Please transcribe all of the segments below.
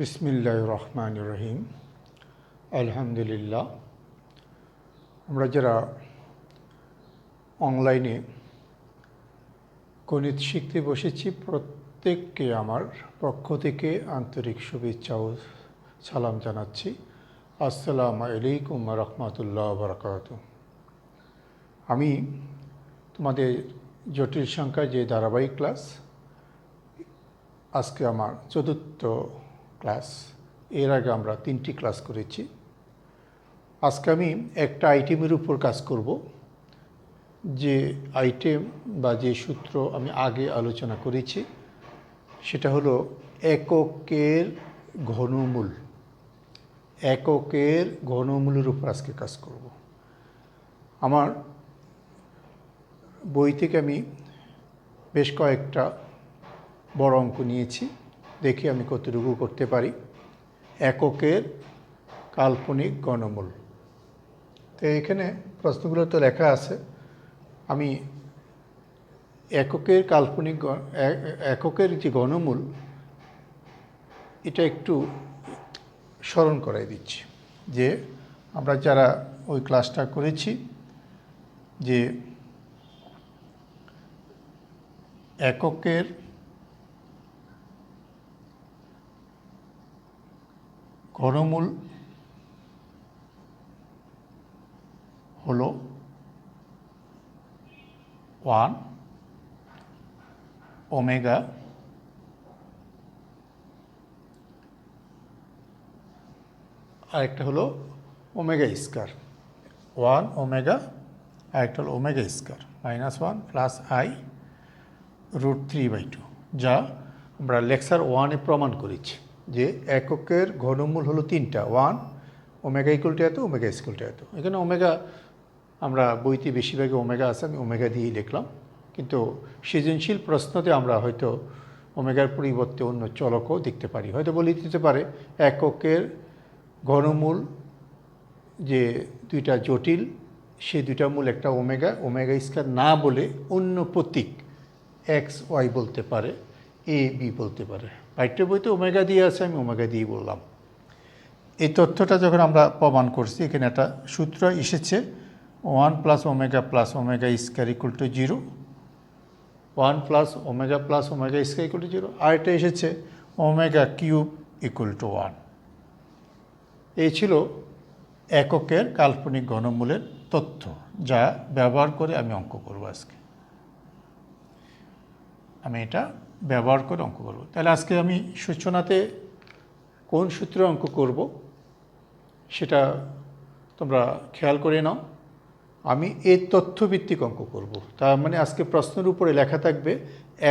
বিসমিল্লাহির রহমানির রহিম। আলহামদুলিল্লাহ। আমরা যারা অনলাইনে গণিত শিখতে বসেছি প্রত্যেককে আমার পক্ষ থেকে আন্তরিক শুভেচ্ছা ও সালাম জানাচ্ছি। আসসালামু আলাইকুম ওয়া রাহমাতুল্লাহি ওয়া বারাকাতুহু। আমি তোমাদের জটিল সংখ্যা যে ধারাবাহিক ক্লাস, আজকে আমার চতুর্থ ক্লাস। এর আগে আমরা 3টি ক্লাস করেছি। আজকে আমি একটা আইটেমের উপর কাজ করব, যে আইটেম বা যে সূত্র আমি আগে আলোচনা করেছি সেটা হলো এককের ঘনমূল। এককের ঘনমূলের উপর আজকে কাজ করব। আমার বই থেকে আমি বেশ কয়েকটা বড় অঙ্ক নিয়েছি, দেখি আমি কতটুকু করতে পারি। এককের কাল্পনিক ঘনমূল। তো এখানে প্রশ্নগুলো তো লেখা আছে। আমি এককের যে ঘনমূল, এটা একটু স্মরণ করাই দিচ্ছি যে আমরা যারা ওই ক্লাসটা করেছি, যে এককের ঘনমূল হলো 1 ওমেগা আরেকটা হলো ওমেগা স্কয়ার। 1 ওমেগা আরেকটা হলো ওমেগা স্কয়ার -1 প্লাস আই √3/2, যা আমরা লেকচার 1-এ প্রমাণ করেছি যে এককের ঘনমূল হলো 3টা। 1 ওমেগা ইকুয়াল টু এত, ওমেগা ইকুয়াল টু এত। এখানে ওমেগা আমরা বইতে বেশিরভাগই ওমেগা আছে, আমি ওমেগা দিয়েই লিখলাম। কিন্তু সৃজনশীল প্রশ্নতে আমরা হয়তো ওমেগার পরিবর্তে অন্য চলকও দেখতে পারি। হয়তো বলে দিতে পারে এককের ঘনমূল যে দুইটা জটিল, সেই দুইটা মূল একটা ওমেগা, ওমেগা স্কয়ার না বলে অন্য প্রতীক এক্স ওয়াই বলতে পারে, এ বি বলতে পারে। পাঠ্য বইতে ওমেগা দিয়ে আছে, আমি ওমেগা দিয়ে বললাম। এই তথ্যটা যখন আমরা প্রমাণ করছি, এখানে একটা সূত্র এসেছে 1 plus omega square equal to 0, 1 plus omega square equal to 0, আর এটা এসেছে ওমেগা কিউব ইকুয়াল টু 1। এই ছিল এককের কাল্পনিক ঘনমূলের তথ্য, যা ব্যবহার করে আমি অঙ্ক করব। আজকে আমি এটা ব্যবহার করে অঙ্ক করব। তাহলে আজকে আমি সূচনাতে কোন সূত্রে অঙ্ক করব সেটা তোমরা খেয়াল করে নাও। আমি এই তথ্যভিত্তিক অঙ্ক করব। তার মানে আজকে প্রশ্নের উপরে লেখা থাকবে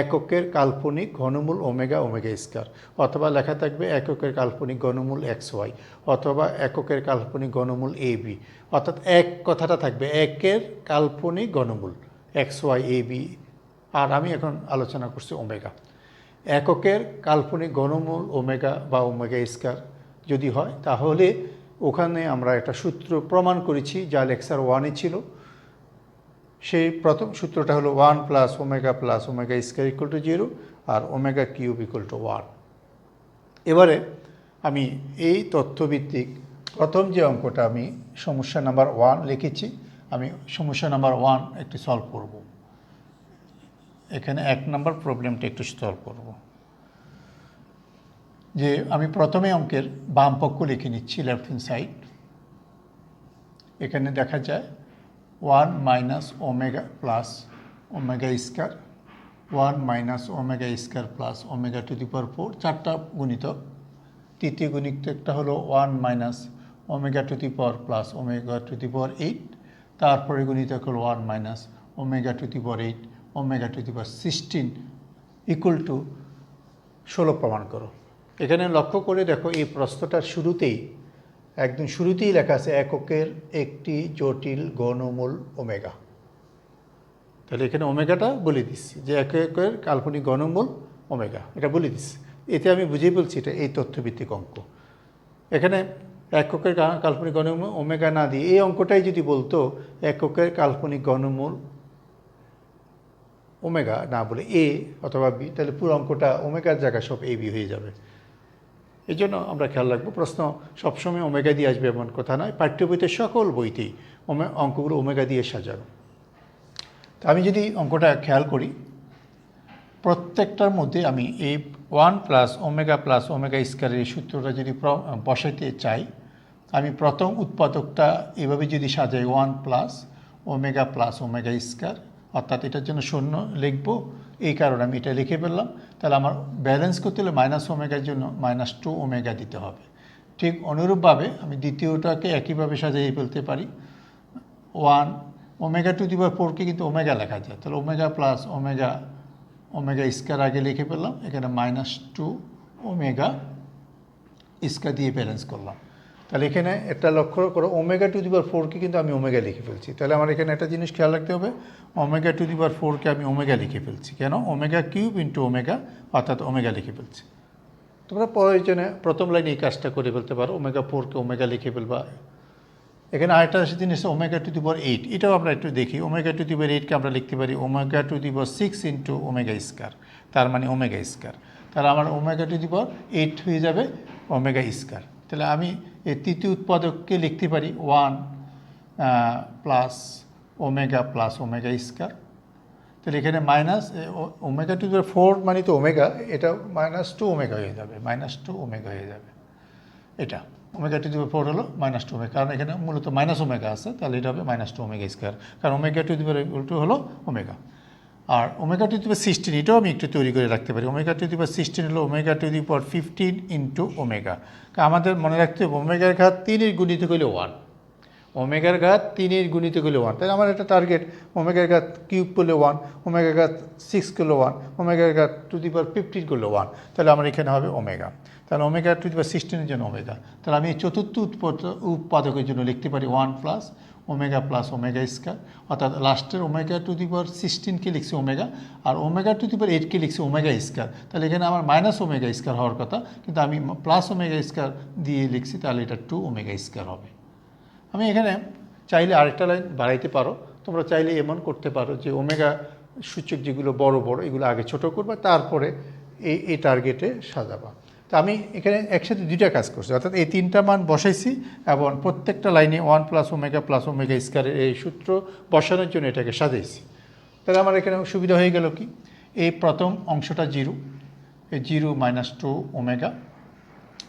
এককের কাল্পনিক ঘনমূল ওমেগা স্কয়ার, অথবা লেখা থাকবে এককের কাল্পনিক ঘনমূল এক্স ওয়াই, অথবা এককের কাল্পনিক ঘনমূল এ বি। অর্থাৎ এক কথাটা থাকবে একের কাল্পনিক ঘনমূল এক্স ওয়াই এ বি। আর আমি এখন আলোচনা করছি ওমেগা। এককের কাল্পনিক ঘনমূল ওমেগা বা ওমেগা স্কয়ার যদি হয়, তাহলে ওখানে আমরা একটা সূত্র প্রমাণ করেছি যা লেকচার 1-এ ছিল। সেই প্রথম সূত্রটা হলো 1 plus omega square equal to 0 আর ওমেগা কিউব ইকুয়াল টু 1। এবারে আমি এই তথ্যভিত্তিক প্রথম যে অঙ্কটা, আমি সমস্যা নাম্বার 1 লিখেছি। আমি সমস্যা নাম্বার 1 একটু সলভ করব। এখানে 1 নম্বর প্রবলেমটা একটু সলভ করব। যে আমি প্রথমে অঙ্কের বাম পক্ষ লিখে নিচ্ছি, লেফট হ্যান্ড সাইড। এখানে দেখা যায় 1 minus omega plus omega square, 1 minus omega square plus omega to the power 4, 4টা গুণিতক। তৃতীয় গুণিতকটা হলো 1 minus omega to the power plus omega to the power 8। তারপরে গুণিতক হলো 1 minus omega to the power 8 omega to the power 16 equal to 16 প্রমাণ করো। এখানে লক্ষ্য করে দেখো, এই প্রশ্নটার একদম শুরুতেই লেখা আছে এককের একটি জটিল ঘনমূল ওমেগা। তাহলে এখানে ওমেগাটা বলে দিচ্ছি যে এককের কাল্পনিক ঘনমূল ওমেগা, এটা বলে দিচ্ছি। এতে আমি বুঝেই বলছি এটা এই তথ্যভিত্তিক অঙ্ক। এখানে এককের কাল্পনিক ঘনমূল ওমেগা না দিয়ে এই অঙ্কটাই যদি বলতো এককের কাল্পনিক ঘনমূল ওমেগা না বলে এ অথবা বি, তাহলে পুরো অঙ্কটা ওমেগার জায়গায় সব এ বি হয়ে যাবে। এই জন্য আমরা খেয়াল রাখবো, প্রশ্ন সবসময় ওমেগা দিয়ে আসবে এমন কথা নয়। পাঠ্য বইতে সকল বইতেই অঙ্কগুলো ওমেগা দিয়ে সাজানো। তা আমি যদি অঙ্কটা খেয়াল করি, প্রত্যেকটার মধ্যে আমি এই 1 প্লাস ওমেগা স্কয়ারের এই সূত্রটা যদি বসাইতে চাই, আমি প্রথম উৎপাদকটা এভাবে যদি সাজাই 1 প্লাস ওমেগা স্কয়ার, অর্থাৎ এটার জন্য শূন্য লিখব, এই কারণে আমি এটা লিখে ফেললাম। তাহলে আমার ব্যালেন্স করতে হলে মাইনাস ওমেগার জন্য -2 ওমেগা দিতে হবে। ঠিক অনুরূপভাবে আমি দ্বিতীয়টাকে একইভাবে সাজিয়ে ফেলতে পারি। 1 ওমেগা টু দি পাওয়ার 4কে কিন্তু ওমেগা লেখা যায়, তাহলে ওমেগা প্লাস ওমেগা স্কয়ার আগে লিখে ফেললাম, এখানে -2 ওমেগা স্কয়ার দিয়ে ব্যালেন্স করলাম। তাহলে এখানে একটা লক্ষ্য করো, ওমেগা টু দি পাওয়ার 4কে কিন্তু আমি ওমেগা লিখে ফেলছি। তাহলে আমার এখানে একটা জিনিস খেয়াল রাখতে হবে, ওমেগা টু দি পাওয়ার 4কে আমি ওমেগা লিখে ফেলছি। কেন? ওমেগা কিউব ইন্টু ওমেগা, অর্থাৎ ওমেগা লিখে ফেলছি। তোমরা প্রয়োজনে প্রথম লাইনে এই কাজটা করে ফেলতে পারো, ওমেগা 4কে ওমেগা লিখে ফেলবা। এখানে আরেকটা জিনিস ওমেগা টু দি পাওয়ার 8, এটাও আমরা একটু দেখি। ওমেগা টু দি পাওয়ার 8কে আমরা লিখতে পারি omega to the power 6 into omega square, তার মানে ওমেগা স্কয়ার। তাহলে আমার ওমেগা টু দি পাওয়ার 8 হয়ে যাবে ওমেগা স্কয়ার। তাহলে আমি এই তৃতীয় উৎপাদককে লিখতে পারি 1 প্লাস ওমেগা স্কয়ার। তাহলে এখানে minus omega to the power 4 মানে তো ওমেগা, এটা -2 ওমেগা হয়ে যাবে, -2 ওমেগা হয়ে যাবে। এটা ওমেগা টু দি পাওয়ার 4 হলো -2 ওমেগা, কারণ এখানে মূলত মাইনাস ওমেগা আছে, তাহলে এটা হবে -2 ওমেগা স্কয়ার, কারণ ওমেগা টু দি পাওয়ার উল্টো হলো ওমেগা। আর ওমেগা টু দি পাওয়ার 16, এটাও আমি একটু তৈরি করে রাখতে পারি। ওমেগা টু দি পাওয়ার 16 হলো omega to the power 15 into omega. আমাদের মনে রাখতে হবে ওমেগার ঘাত 3-এর গুণিতক হলে 1, ওমেগার ঘাত 3-এর গুণিতক হলে 1। তাহলে আমার একটা টার্গেট, ওমেগার ঘাত কিউব করলে 1, ওমেগার ঘাত 6 করলে 1, ওমেগার ঘাত টু দি পাওয়ার 15 করলে 1, তাহলে আমার এখানে হবে ওমেগা। তাহলে ওমেগা টু দি পাওয়ার 16-এর জন্য ওমেগা। তাহলে আমি এই চতুর্থ উৎপাদকের জন্য লিখতে পারি 1 প্লাস ওমেগা স্কয়ার, অর্থাৎ লাস্টের ওমেগা টু দি পাওয়ার 16কে লিখছি ওমেগা, আর ওমেগা টু দি পাওয়ার 8কে লিখছি ওমেগা স্কয়ার। তাহলে এখানে আমার মাইনাস ওমেগা স্কয়ার হওয়ার কথা, কিন্তু আমি প্লাস ওমেগা স্কয়ার দিয়ে লিখছি, তাহলে এটা 2 ওমেগা স্কয়ার হবে। আমি এখানে চাইলে আরেকটা লাইন বাড়াইতে পারো, তোমরা চাইলে এমন করতে পারো যে ওমেগা সূচক যেগুলো বড় বড় এগুলো আগে ছোট করবা, তারপরে এই টার্গেটে সাজাবা। তা আমি এখানে একসাথে দুইটা কাজ করছি, অর্থাৎ এই 3টা মান বসাইছি এবং প্রত্যেকটা লাইনে 1 প্লাস ওমেগা স্কয়ারের এই সূত্র বসানোর জন্য এটাকে সাজাইছি। তাহলে আমার এখানে সুবিধা হয়ে গেল কি, এই প্রথম অংশটা 0, এই 0 -2 ওমেগা,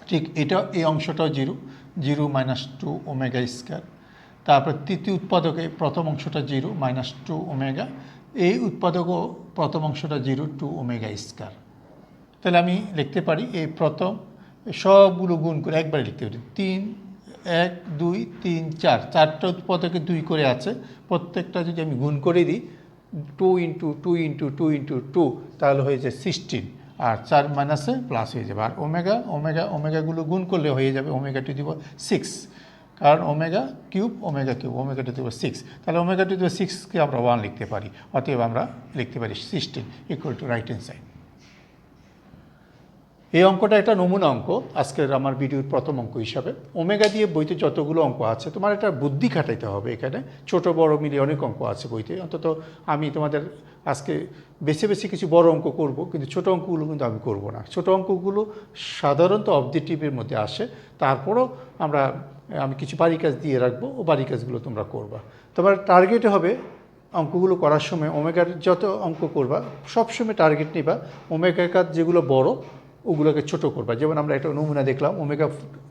ঠিক এটা এই অংশটাও 0 -2 ওমেগা স্কয়ার। তারপর তৃতীয় উৎপাদকে প্রথম অংশটা 0 -2 ওমেগা, এই উৎপাদকও প্রথম অংশটা 0 2 ওমেগা স্কয়ার। তাহলে আমি লিখতে পারি এই প্রথম সবগুলো গুণ করে একবারে লিখতে পারি, 3 1 2 3 4, 4টা উৎপাদকে 2 করে আছে, প্রত্যেকটা যদি আমি গুণ করে দিই 2 ইন্টু 2 ইন্টু 2 ইন্টু 2, তাহলে হয়ে যায় 16, আর 4 মাইনাসে প্লাস হয়ে যাবে। আর ওমেগাগুলো গুণ করলে হয়ে যাবে ওমেগা টু দি পাওয়ার 6, কারণ omega cube omega to the power 6, তাহলে ওমেগা টু দি পাওয়ার 6কে আমরা 1 লিখতে পারি, অতএব আমরা লিখতে পারি 16 equal two right hand side. এই অঙ্কটা একটা নমুনা অঙ্ক আজকের আমার ভিডিওর প্রথম অঙ্ক হিসাবে। ওমেগা দিয়ে বইতে যতগুলো অঙ্ক আছে তোমার একটা বুদ্ধি খাটাইতে হবে, এখানে ছোট বড় মিলিয়ে অনেক অঙ্ক আছে বইতে। অন্তত আমি তোমাদের আজকে বেছে বেছে কিছু বড় অঙ্ক করব, কিন্তু ছোট অঙ্কগুলো কিন্তু আমি করব না। ছোট অঙ্কগুলো সাধারণত অবজেক্টিভের মধ্যে আসে, তারপরও আমি কিছু বাড়ি কাজ দিয়ে রাখবো, ও বাড়ি কাজগুলো তোমরা করবা। তোমার টার্গেট হবে অঙ্কগুলো করার সময় ওমেগার যত অঙ্ক করবা সবসময় টার্গেট নিবা ওমেগার কাজ যেগুলো বড় ওগুলোকে ছোট করবা। যেমন আমরা একটা নমুনা দেখলাম, ওমেগা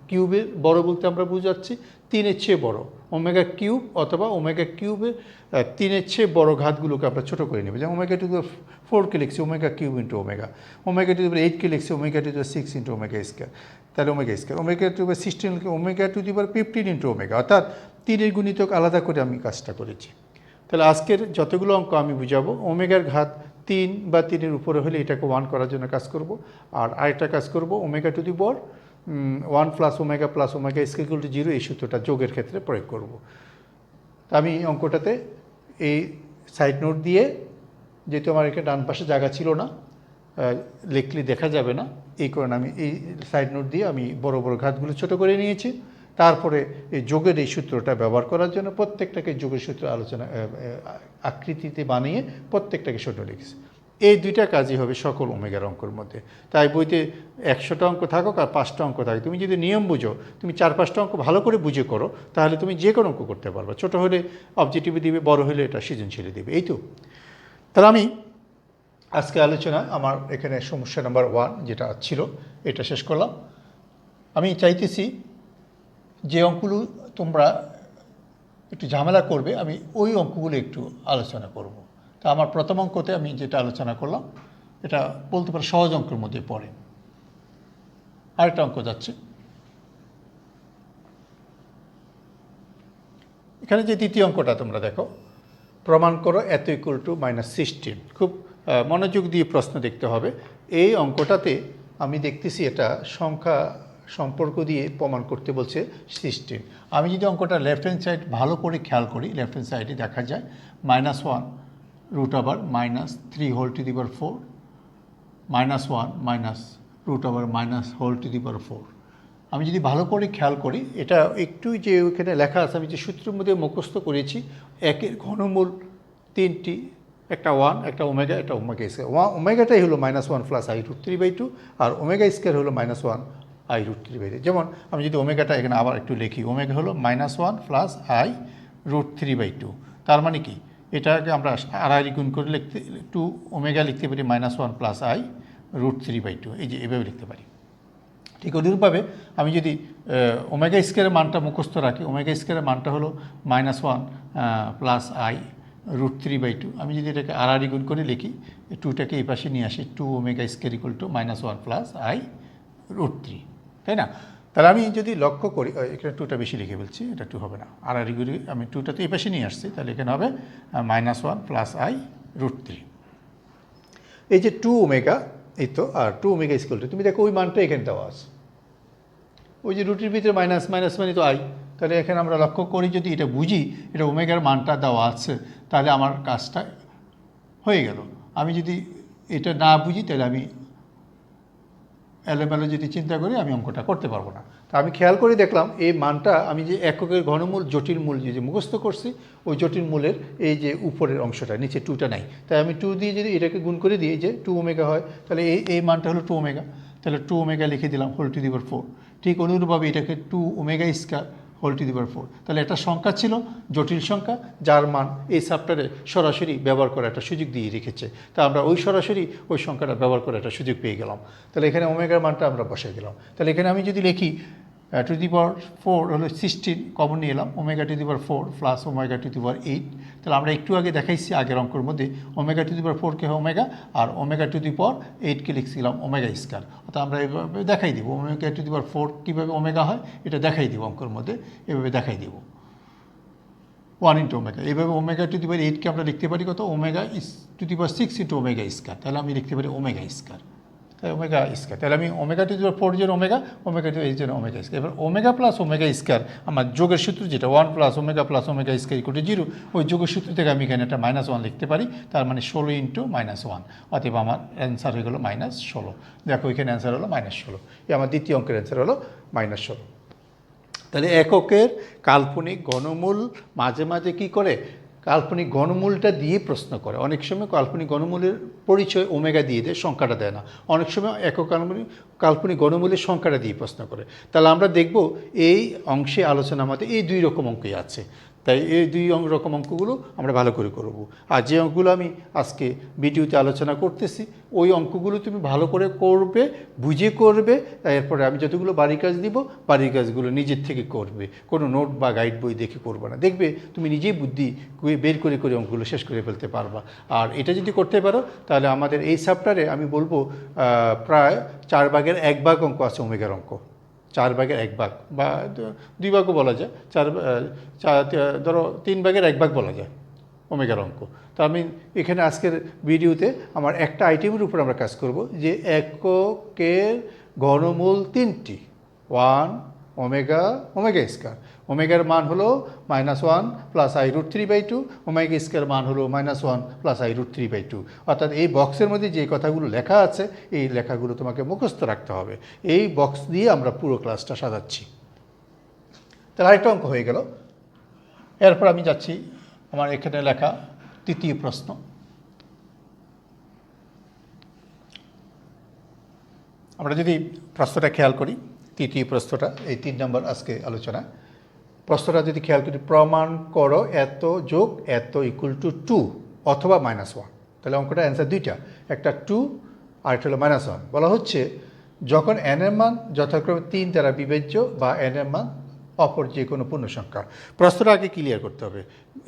কিউবের বড় বলতে আমরা বুঝাচ্ছি 3-এর চেয়ে বড়, ওমেগা কিউব অথবা ওমেগা কিউবের 3-এর চেয়ে বড় ঘাতগুলোকে আমরা ছোট করে নেব। যেমন ওমেগা টু দি 4কে লিখছি omega cube into omega to the 8কে লিখছি omega to the 6 into omega square, তাহলে omega square. Omega to the 16 omega to the 15 into omega, অর্থাৎ 3-এর গুণিতক আলাদা করে আমি কাজটা করেছি। তাহলে আজকের যতগুলো অঙ্ক আমি বুঝাবো ওমেগার ঘাত 3 বা 3-এর উপরে হলে এটাকে 1 করার জন্য কাজ করব, আর আরেকটা কাজ করব omega to the power 1 plus omega equal to 0, এই সূত্রটা যোগের ক্ষেত্রে প্রয়োগ করব। তা আমি এই অঙ্কটাতে এই সাইড নোট দিয়ে, যেহেতু আমার এখানে ডান পাশে জায়গা ছিল না, লিখলে দেখা যাবে না, এই কারণে আমি এই সাইড নোট দিয়ে আমি বড় বড় ঘাতগুলো ছোট করে নিয়েছি। তারপরে এই যোগের এই সূত্রটা ব্যবহার করার জন্য প্রত্যেকটাকে যোগের সূত্র আকৃতিতে বানিয়ে প্রত্যেকটাকে ছোট লিখেছি। এই দুইটা কাজই হবে সকল ওমেগার অঙ্কর মধ্যে। তাই বইতে 100টা অঙ্ক থাকুক আর 5টা অঙ্ক থাকে, তুমি যদি নিয়ম বুঝো, তুমি 4-5টা অঙ্ক ভালো করে বুঝে করো, তাহলে তুমি যে কোনো অঙ্ক করতে পারবে। ছোটো হলে অবজেক্টিভে দিবে, বড় হলে এটা সৃজনশীলে দিবে, এই তো। তাহলে আমি আজকে আলোচনা আমার এখানে সমস্যা নাম্বার 1 যেটা ছিল এটা শেষ করলাম। আমি চাইতেছি যে অঙ্কগুলো তোমরা একটু ঝামেলা করবে, আমি ওই অঙ্কগুলো একটু আলোচনা করব। তা আমার প্রথম অঙ্কতে আমি যেটা আলোচনা করলাম এটা বলতে পারো সহজ অঙ্কের মধ্যে পড়ে। আরেকটা অঙ্ক যাচ্ছে, এখানে যে দ্বিতীয় অঙ্কটা তোমরা দেখো, প্রমাণ করো এত ইকুয়াল টু -16। খুব মনোযোগ দিয়ে প্রশ্ন দেখতে হবে। এই অঙ্কটাতে আমি দেখতেছি এটা সংখ্যা সম্পর্ক দিয়ে প্রমাণ করতে বলছে 16। আমি যদি অঙ্কটা লেফট হ্যান্ড সাইড ভালো করে খেয়াল করি, লেফট হ্যান্ড সাইডে দেখা যায় -1 root over -3 whole to the power 4, -1 minus root over minus whole to the power 4। আমি যদি ভালো করে খেয়াল করি, এটা একটু যে ওইখানে লেখা আছে, আমি যে সূত্রের মধ্যে মুখস্থ করেছি, একের ঘনমূল 3টি, একটা 1, একটা ওমেগা, একটা ওমেগা স্কয়ার। ওমেগাটাই হলো -1 প্লাস i √3 বাই 2, আর ওমেগা স্কয়ার হলো -1 i √3 বাই 2। যেমন আমি যদি ওমেগাটা এখানে আবার একটু লিখি, ওমেগা হলো -1 প্লাস i √3 বাই 2। তার মানে কি, এটাকে আমরা আড়াআড়ি গুণ করে লিখতে 2 ওমেগা লিখতে পারি -1 প্লাস i √3 বাই 2, এই যে এভাবে লিখতে পারি। ঠিক অনুরূপভাবে আমি যদি ওমেগা স্কয়ারের মানটা মুখস্থ রাখি, ওমেগা স্কয়ারের মানটা হলো -1 প্লাস i √3 বাই 2। আমি যদি এটাকে আড়াআড়ি গুণ করে লিখি, 2টাকে এই পাশে নিয়ে আসি, 2 omega square equal to -1 plus i √3, তাই না? তাহলে আমি যদি লক্ষ্য করি, এখানে 2টা বেশি লিখে ফেলছি, এটা 2 হবে না, আড়াআড়ি গুণ আমি 2টাতে এই পাশে নিয়ে আসছি, তাহলে এখানে হবে -1 প্লাস i √3। এই যে 2 ওমেগা, এই তো, আর 2 ওমেগা স্কয়ার টু, তুমি দেখো ওই মানটা এখানে দেওয়া আছে, ওই যে রুটির ভিতরে মাইনাস মাইনাস মানে তো আই। তাহলে এখানে আমরা লক্ষ্য করি, যদি এটা বুঝি এটা ওমেগার মানটা দেওয়া আছে, তাহলে আমার কাজটা হয়ে গেল। আমি যদি এটা না বুঝি, তাহলে আমি এলোমেলো যদি চিন্তা করি, আমি অঙ্কটা করতে পারবো না। তা আমি খেয়াল করে দেখলাম এই মানটা, আমি যে এককের ঘনমূল জটিল মূল যে মুখস্থ করছি, ওই জটিল মূলের এই যে উপরের অংশটা, নিচে 2টা নাই, তাই আমি 2 দিয়ে যদি এটাকে গুণ করে দিই, যে 2 ওমেগা হয়, তাহলে এই মানটা হলো 2 ওমেগা, তাহলে 2 ওমেগা লিখে দিলাম হোল টু দি পাওয়ার 4। ঠিক অনুরূপভাবে এটাকে 2 omega square whole to the power 4। তাহলে একটা সংখ্যা ছিল, জটিল সংখ্যা, যার মান এই চ্যাপ্টারে সরাসরি ব্যবহার করার একটা সুযোগ দিয়ে রেখেছে। তা আমরা ওই সরাসরি ওই সংখ্যাটা ব্যবহার করার একটা সুযোগ পেয়ে গেলাম। তাহলে এখানে ওমেগার মানটা আমরা বসাই দিলাম। তাহলে এখানে আমি যদি লিখি টু দি পাওয়ার 4 হলো 16, কমন নিয়ে এলাম, omega to the power 4 plus omega to the power 8। তাহলে আমরা একটু আগে দেখাইছি আগের অঙ্কের মধ্যে, ওমেগা টু দি পাওয়ার 4কে ওমেগা, আর ওমেগা টু দি পাওয়ার 8কে লিখছিলাম ওমেগা স্কয়ার। অর্থাৎ আমরা এইভাবে দেখাই দিব ওমেগা টু দি পাওয়ার 4 কীভাবে ওমেগা হয়, এটা দেখাই দিব অঙ্কের মধ্যে, এভাবে দেখাই দিব 1 ইন্টু ওমেগা। এইভাবে ওমেগা টু দি পাওয়ার 8কে আমরা লিখতে পারি কত, omega to the power 6 into omega square. তাহলে আমি লিখতে পারি ওমেগা স্কয়ার, তাই ওমেগা স্কয়ার। তাহলে আমি ওমেগা টু দি পাওয়ার 4 যেন ওমেগা, ওমেগা টু এই জন্য ওমেগা স্কয়ার। এবার ওমেগা প্লাস ওমেগা স্কয়ার, আমার যোগের সূত্র যেটা 1 plus omega square equal to 0, ওই যোগের সূত্র থেকে আমি এখানে একটা -1 লিখতে পারি। তার মানে 16 ইন্টু -1, অতএব আমার অ্যান্সার হয়ে গেলো -16। দেখো এখানে অ্যান্সার হলো -16, এই আমার দ্বিতীয় অঙ্কের অ্যান্সার হলো -16। তাহলে এককের কাল্পনিক ঘনমূল মাঝে মাঝে কি করে, কাল্পনিক ঘনমূলটা দিয়ে প্রশ্ন করে। অনেক সময় কাল্পনিক ঘনমূলের পরিচয় ওমেগা দিয়ে দেয়, সংখ্যাটা দেয় না। অনেক সময় একক কাল্পনিক ঘনমূলের সংখ্যাটা দিয়ে প্রশ্ন করে। তাহলে আমরা দেখব এই অংশে আলোচনা মতে এই 2 রকম অঙ্কই আছে। তাই এই 2 রকম অঙ্কগুলো আমরা ভালো করে করব। আর যে অঙ্কগুলো আমি আজকে ভিডিওতে আলোচনা করতেছি, ওই অঙ্কগুলো তুমি ভালো করে করবে, বুঝে করবে। এরপরে আমি যতগুলো বাড়ির কাজ দিব, বাড়ির কাজগুলো নিজের থেকে করবে, কোনো নোট বা গাইড বই দেখে করবে না। দেখবে তুমি নিজেই বুদ্ধি বের করে করে অঙ্কগুলো শেষ করে ফেলতে পারবা। আর এটা যদি করতে পারো, তাহলে আমাদের এই চ্যাপ্টারে আমি বলবো প্রায় 4/1 অঙ্ক আছে ওমেগার অঙ্ক। 4/1 বা 2 ভাগও বলা যায়, ধরো 3/1 বলা যায় ওমেগার অঙ্ক। তো আমি এখানে আজকের ভিডিওতে আমার একটা আইটেমের উপর আমরা কাজ করব, যে এককের ঘনমূল 3টি, 1 ওমেগা স্কয়ার, ওমেগার মান হলো -1 plus i √3 by 2, omega square মান হলো -1 প্লাস i √3 বাই 2। অর্থাৎ এই বক্সের মধ্যে যে কথাগুলো লেখা আছে, এই লেখাগুলো তোমাকে মুখস্থ রাখতে হবে। এই বক্স দিয়ে আমরা পুরো ক্লাসটা সাজাচ্ছি। তাহলে আরেকটা অঙ্ক হয়ে গেল। এরপর আমি যাচ্ছি আমার এখানে লেখা তৃতীয় প্রশ্ন। আমরা যদি প্রশ্নটা খেয়াল করি, তৃতীয় প্রশ্নটা, এই 3 নম্বর আজকে আলোচনা। প্রশ্নটা যদি খেয়াল করি, প্রমাণ করো এত যোগ এত ইকুয়াল টু 2 অথবা -1। তাহলে অঙ্কটা অ্যান্সার দুইটা, একটা 2 আর একটা হলো -1। বলা হচ্ছে যখন n এর মান যথাক্রমে 3 দ্বারা বিভাজ্য বা n এর মান অপর যে কোনো পূর্ণ সংখ্যা। প্রশ্নটা আগে ক্লিয়ার করতে হবে।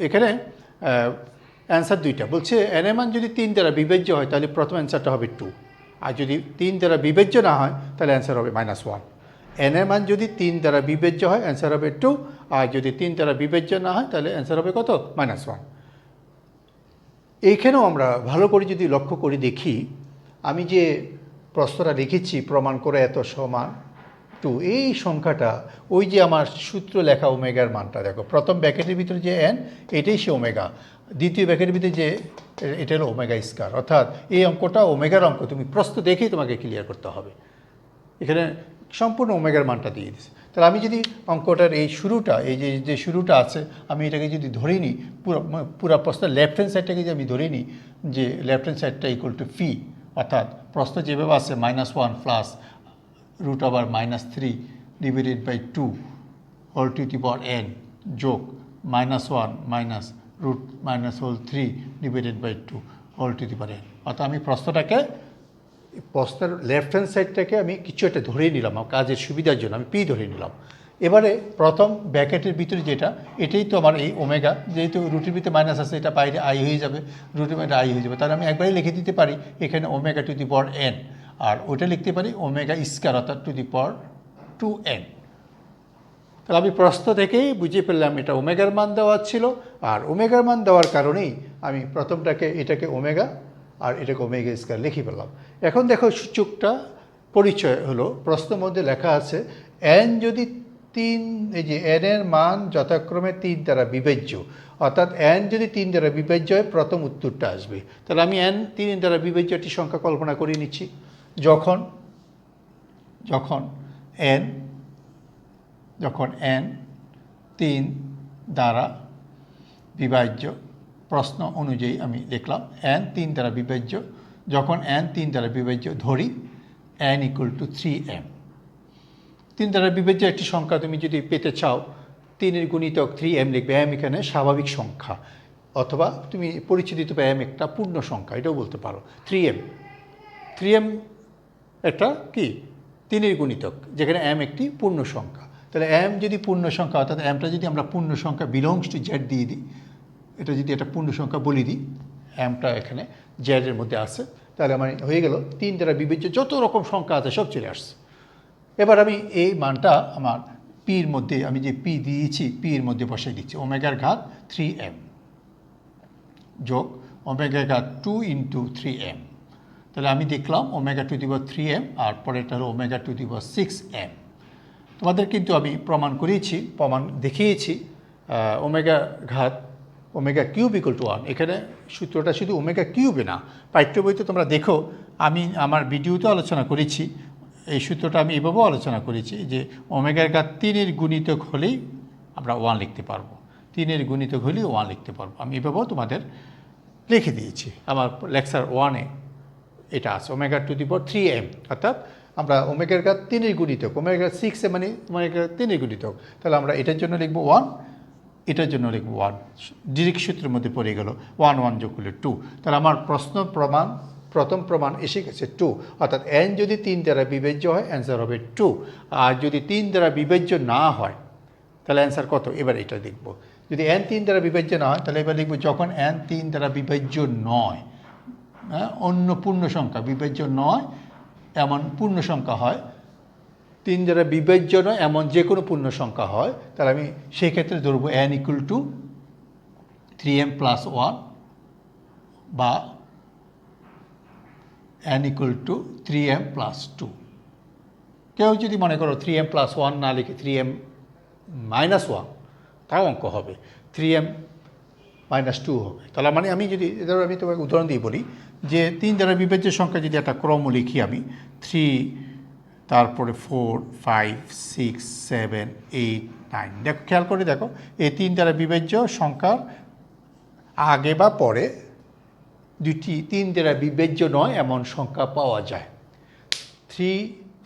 এখানে অ্যান্সার দুইটা, বলছে n এর মান যদি 3 দ্বারা বিভাজ্য হয় তাহলে প্রথম অ্যান্সারটা হবে 2, আর যদি 3 দ্বারা বিভাজ্য না হয় তাহলে অ্যান্সার হবে -1। n এর মান যদি 3 দ্বারা বিভাজ্য হয় অ্যান্সার হবে 2, আর যদি 3 দ্বারা বিভাজ্য না হয় তাহলে অ্যান্সার হবে কত? -1। এইখানেও আমরা ভালো করে যদি লক্ষ্য করে দেখি, আমি যে প্রশ্নটা লিখেছি প্রমাণ করে এত সমান 2, এই সংখ্যাটা ওই যে আমার সূত্র লেখা ওমেগার মানটা দেখো, প্রথম ব্র্যাকেটের ভিতরে যে n এটাই সে ওমেগা, দ্বিতীয় ব্র্যাকেটের ভিতরে যে এটা হলো ওমেগা স্কয়ার, অর্থাৎ এই অঙ্কটা ওমেগার অঙ্ক। তুমি প্রশ্ন দেখেই তোমাকে ক্লিয়ার করতে হবে, এখানে সম্পূর্ণ ওমেগার মানটা দিয়ে দিচ্ছে। তাহলে আমি যদি অঙ্কটার এই শুরুটা, এই যে শুরুটা আছে, আমি এটাকে যদি ধরে নিই, পুরো প্রশ্নের লেফট হ্যান্ড সাইডটাকে যদি আমি ধরে নিই যে লেফট হ্যান্ড সাইডটা ইকুয়াল টু ফি, অর্থাৎ প্রশ্ন যেভাবে আছে -1 plus √3 divided by 2 whole to the power n যোগ -1 minus √3 divided by 2 whole to the power n। অর্থাৎ আমি প্রশ্নের লেফট হ্যান্ড সাইডটাকে আমি কিছু একটা ধরেই নিলাম, আমার কাজের সুবিধার জন্য আমি পি ধরে নিলাম। এবারে প্রথম ব্র্যাকেটের ভিতরে যেটা, এটাই তো আমার এই ওমেগা, যেহেতু রুটির ভিতরে মাইনাস আছে, এটা বাইরে আই হয়ে যাবে, রুটির মধ্যে আই হয়ে যাবে, তাহলে আমি একবারই লিখে দিতে পারি এখানে omega to the power n, আর ওটা লিখতে পারি ওমেগা স্কয়ার অর্থাৎ টু দি পাওয়ার 2n। তাহলে আমি প্রশ্ন থেকেই বুঝে ফেললাম এটা ওমেগার মান দেওয়া ছিল, আর ওমেগার মান দেওয়ার কারণেই আমি প্রথমটাকে এটাকে ওমেগা আর এটাকে ওমেগা স্কয়ার লিখে ফেললাম। এখন দেখো সূচকটা পরিচয় হলো, প্রশ্নের মধ্যে লেখা আছে n যদি 3, এই যে n এর মান যথাক্রমে 3 দ্বারা বিভাজ্য, অর্থাৎ n যদি 3 দ্বারা বিভাজ্য হয় প্রথম উত্তরটা আসবে। তাহলে আমি n 3 দ্বারা বিভাজ্য একটি সংখ্যা কল্পনা করে নিচ্ছি। যখন n 3 দ্বারা বিভাজ্য, প্রশ্ন অনুযায়ী আমি লিখলাম n 3 দ্বারা বিভাজ্য, যখন n 3 দ্বারা বিভাজ্য ধরি n ইকুয়াল টু 3m। 3 দ্বারা বিভাজ্য একটি সংখ্যা তুমি যদি পেতে চাও, 3-এর গুণিতক 3m লিখবে। m এখানে স্বাভাবিক সংখ্যা, অথবা তুমি পরিচিত দিতে পারো m একটা পূর্ণ সংখ্যা, এটাও বলতে পারো। 3m একটা কি 3-এর গুণিতক, যেখানে m একটি পূর্ণ সংখ্যা। তাহলে m যদি পূর্ণ সংখ্যা, অর্থাৎ mটা যদি আমরা পূর্ণ সংখ্যা বিলংস টু জেড দিয়ে দিই, এটা যদি একটা পূর্ণ সংখ্যা বলে দিই, mটা এখানে জেডের মধ্যে আছে, তাহলে আমার হয়ে গেল 3 দ্বারা বিভাজ্য যত রকম সংখ্যা আছে সব চলে আসছে। এবার আমি এই মানটা আমার পির মধ্যে, আমি যে পি দিয়েছি পির মধ্যে বসাই দিচ্ছি, ওমেগার ঘাত 3m যোগ ওমেগার ঘাত 2 ইন্টু 3m। তাহলে আমি দেখলাম omega to the power 3m, আর পরেরটা হলো omega to the power 6m। তোমাদের কিন্তু আমি প্রমাণ করিয়েছি, প্রমাণ দেখিয়েছি ওমেগা ঘাত ওমেগা কিউব ইকুয়াল টু 1। এখানে সূত্রটা শুধু ওমেগা কিউবে না, পাঠ্য বইতে তোমরা দেখো, আমি আমার ভিডিওতে আলোচনা করেছি এই সূত্রটা, আমি এভাবেও আলোচনা করেছি যে ওমেগার ঘাত 3-এর গুণিতক হলেই আমরা 1 লিখতে পারবো, 3-এর গুণিতক হলেই 1 লিখতে পারবো। আমি এভাবেও তোমাদের লিখে দিয়েছি, আমার লেকচার 1-এ এটা আছে omega to the power 3m, অর্থাৎ আমরা ওমেগার ঘাত 3-এর গুণিতক, ওমেগা 6 মানে ওমেগা 3-এর গুণিতক, তাহলে আমরা এটার জন্য লিখবো 1, এটার জন্য লিখবো 1, ডিরেক্ট সূত্রের মধ্যে পড়ে গেল 1 1 যোগ করলে 2। তাহলে আমার প্রথম প্রমাণ এসে গেছে 2, অর্থাৎ n যদি 3 দ্বারা বিভাজ্য হয় অ্যান্সার হবে 2, আর যদি 3 দ্বারা বিভাজ্য না হয় তাহলে অ্যান্সার কত, এবার এটা দেখব। যদি n 3 দ্বারা বিভাজ্য না হয় তাহলে এবার লিখবো যখন n 3 দ্বারা বিভাজ্য নয়, অন্য পূর্ণ সংখ্যা বিভাজ্য নয় এমন পূর্ণ সংখ্যা হয়, 3 দ্বারা বিভাজ্য নয় এমন যে কোনো পূর্ণ সংখ্যা হয়, তাহলে আমি সেই ক্ষেত্রে ধরবো n equal to 3m plus 1 বা n equal to 3m plus 2। কেউ যদি মনে করো 3m প্লাস 1 না লিখে 3m মাইনাস 1, তাও অঙ্ক হবে, 3m মাইনাস 2 হবে। তাহলে মানে আমি যদি ধরো, আমি তোমাকে উদাহরণ দিয়ে বলি যে 3 দ্বারা বিভাজ্য সংখ্যা যদি একটা ক্রম লিখি আমি 3, তারপরে 4 5 6 7 8 9, দেখো খেয়াল করে দেখো এই 3 দ্বারা বিভাজ্য সংখ্যার আগে বা পরে 2টি 3 দ্বারা বিভাজ্য নয় এমন সংখ্যা পাওয়া যায়। 3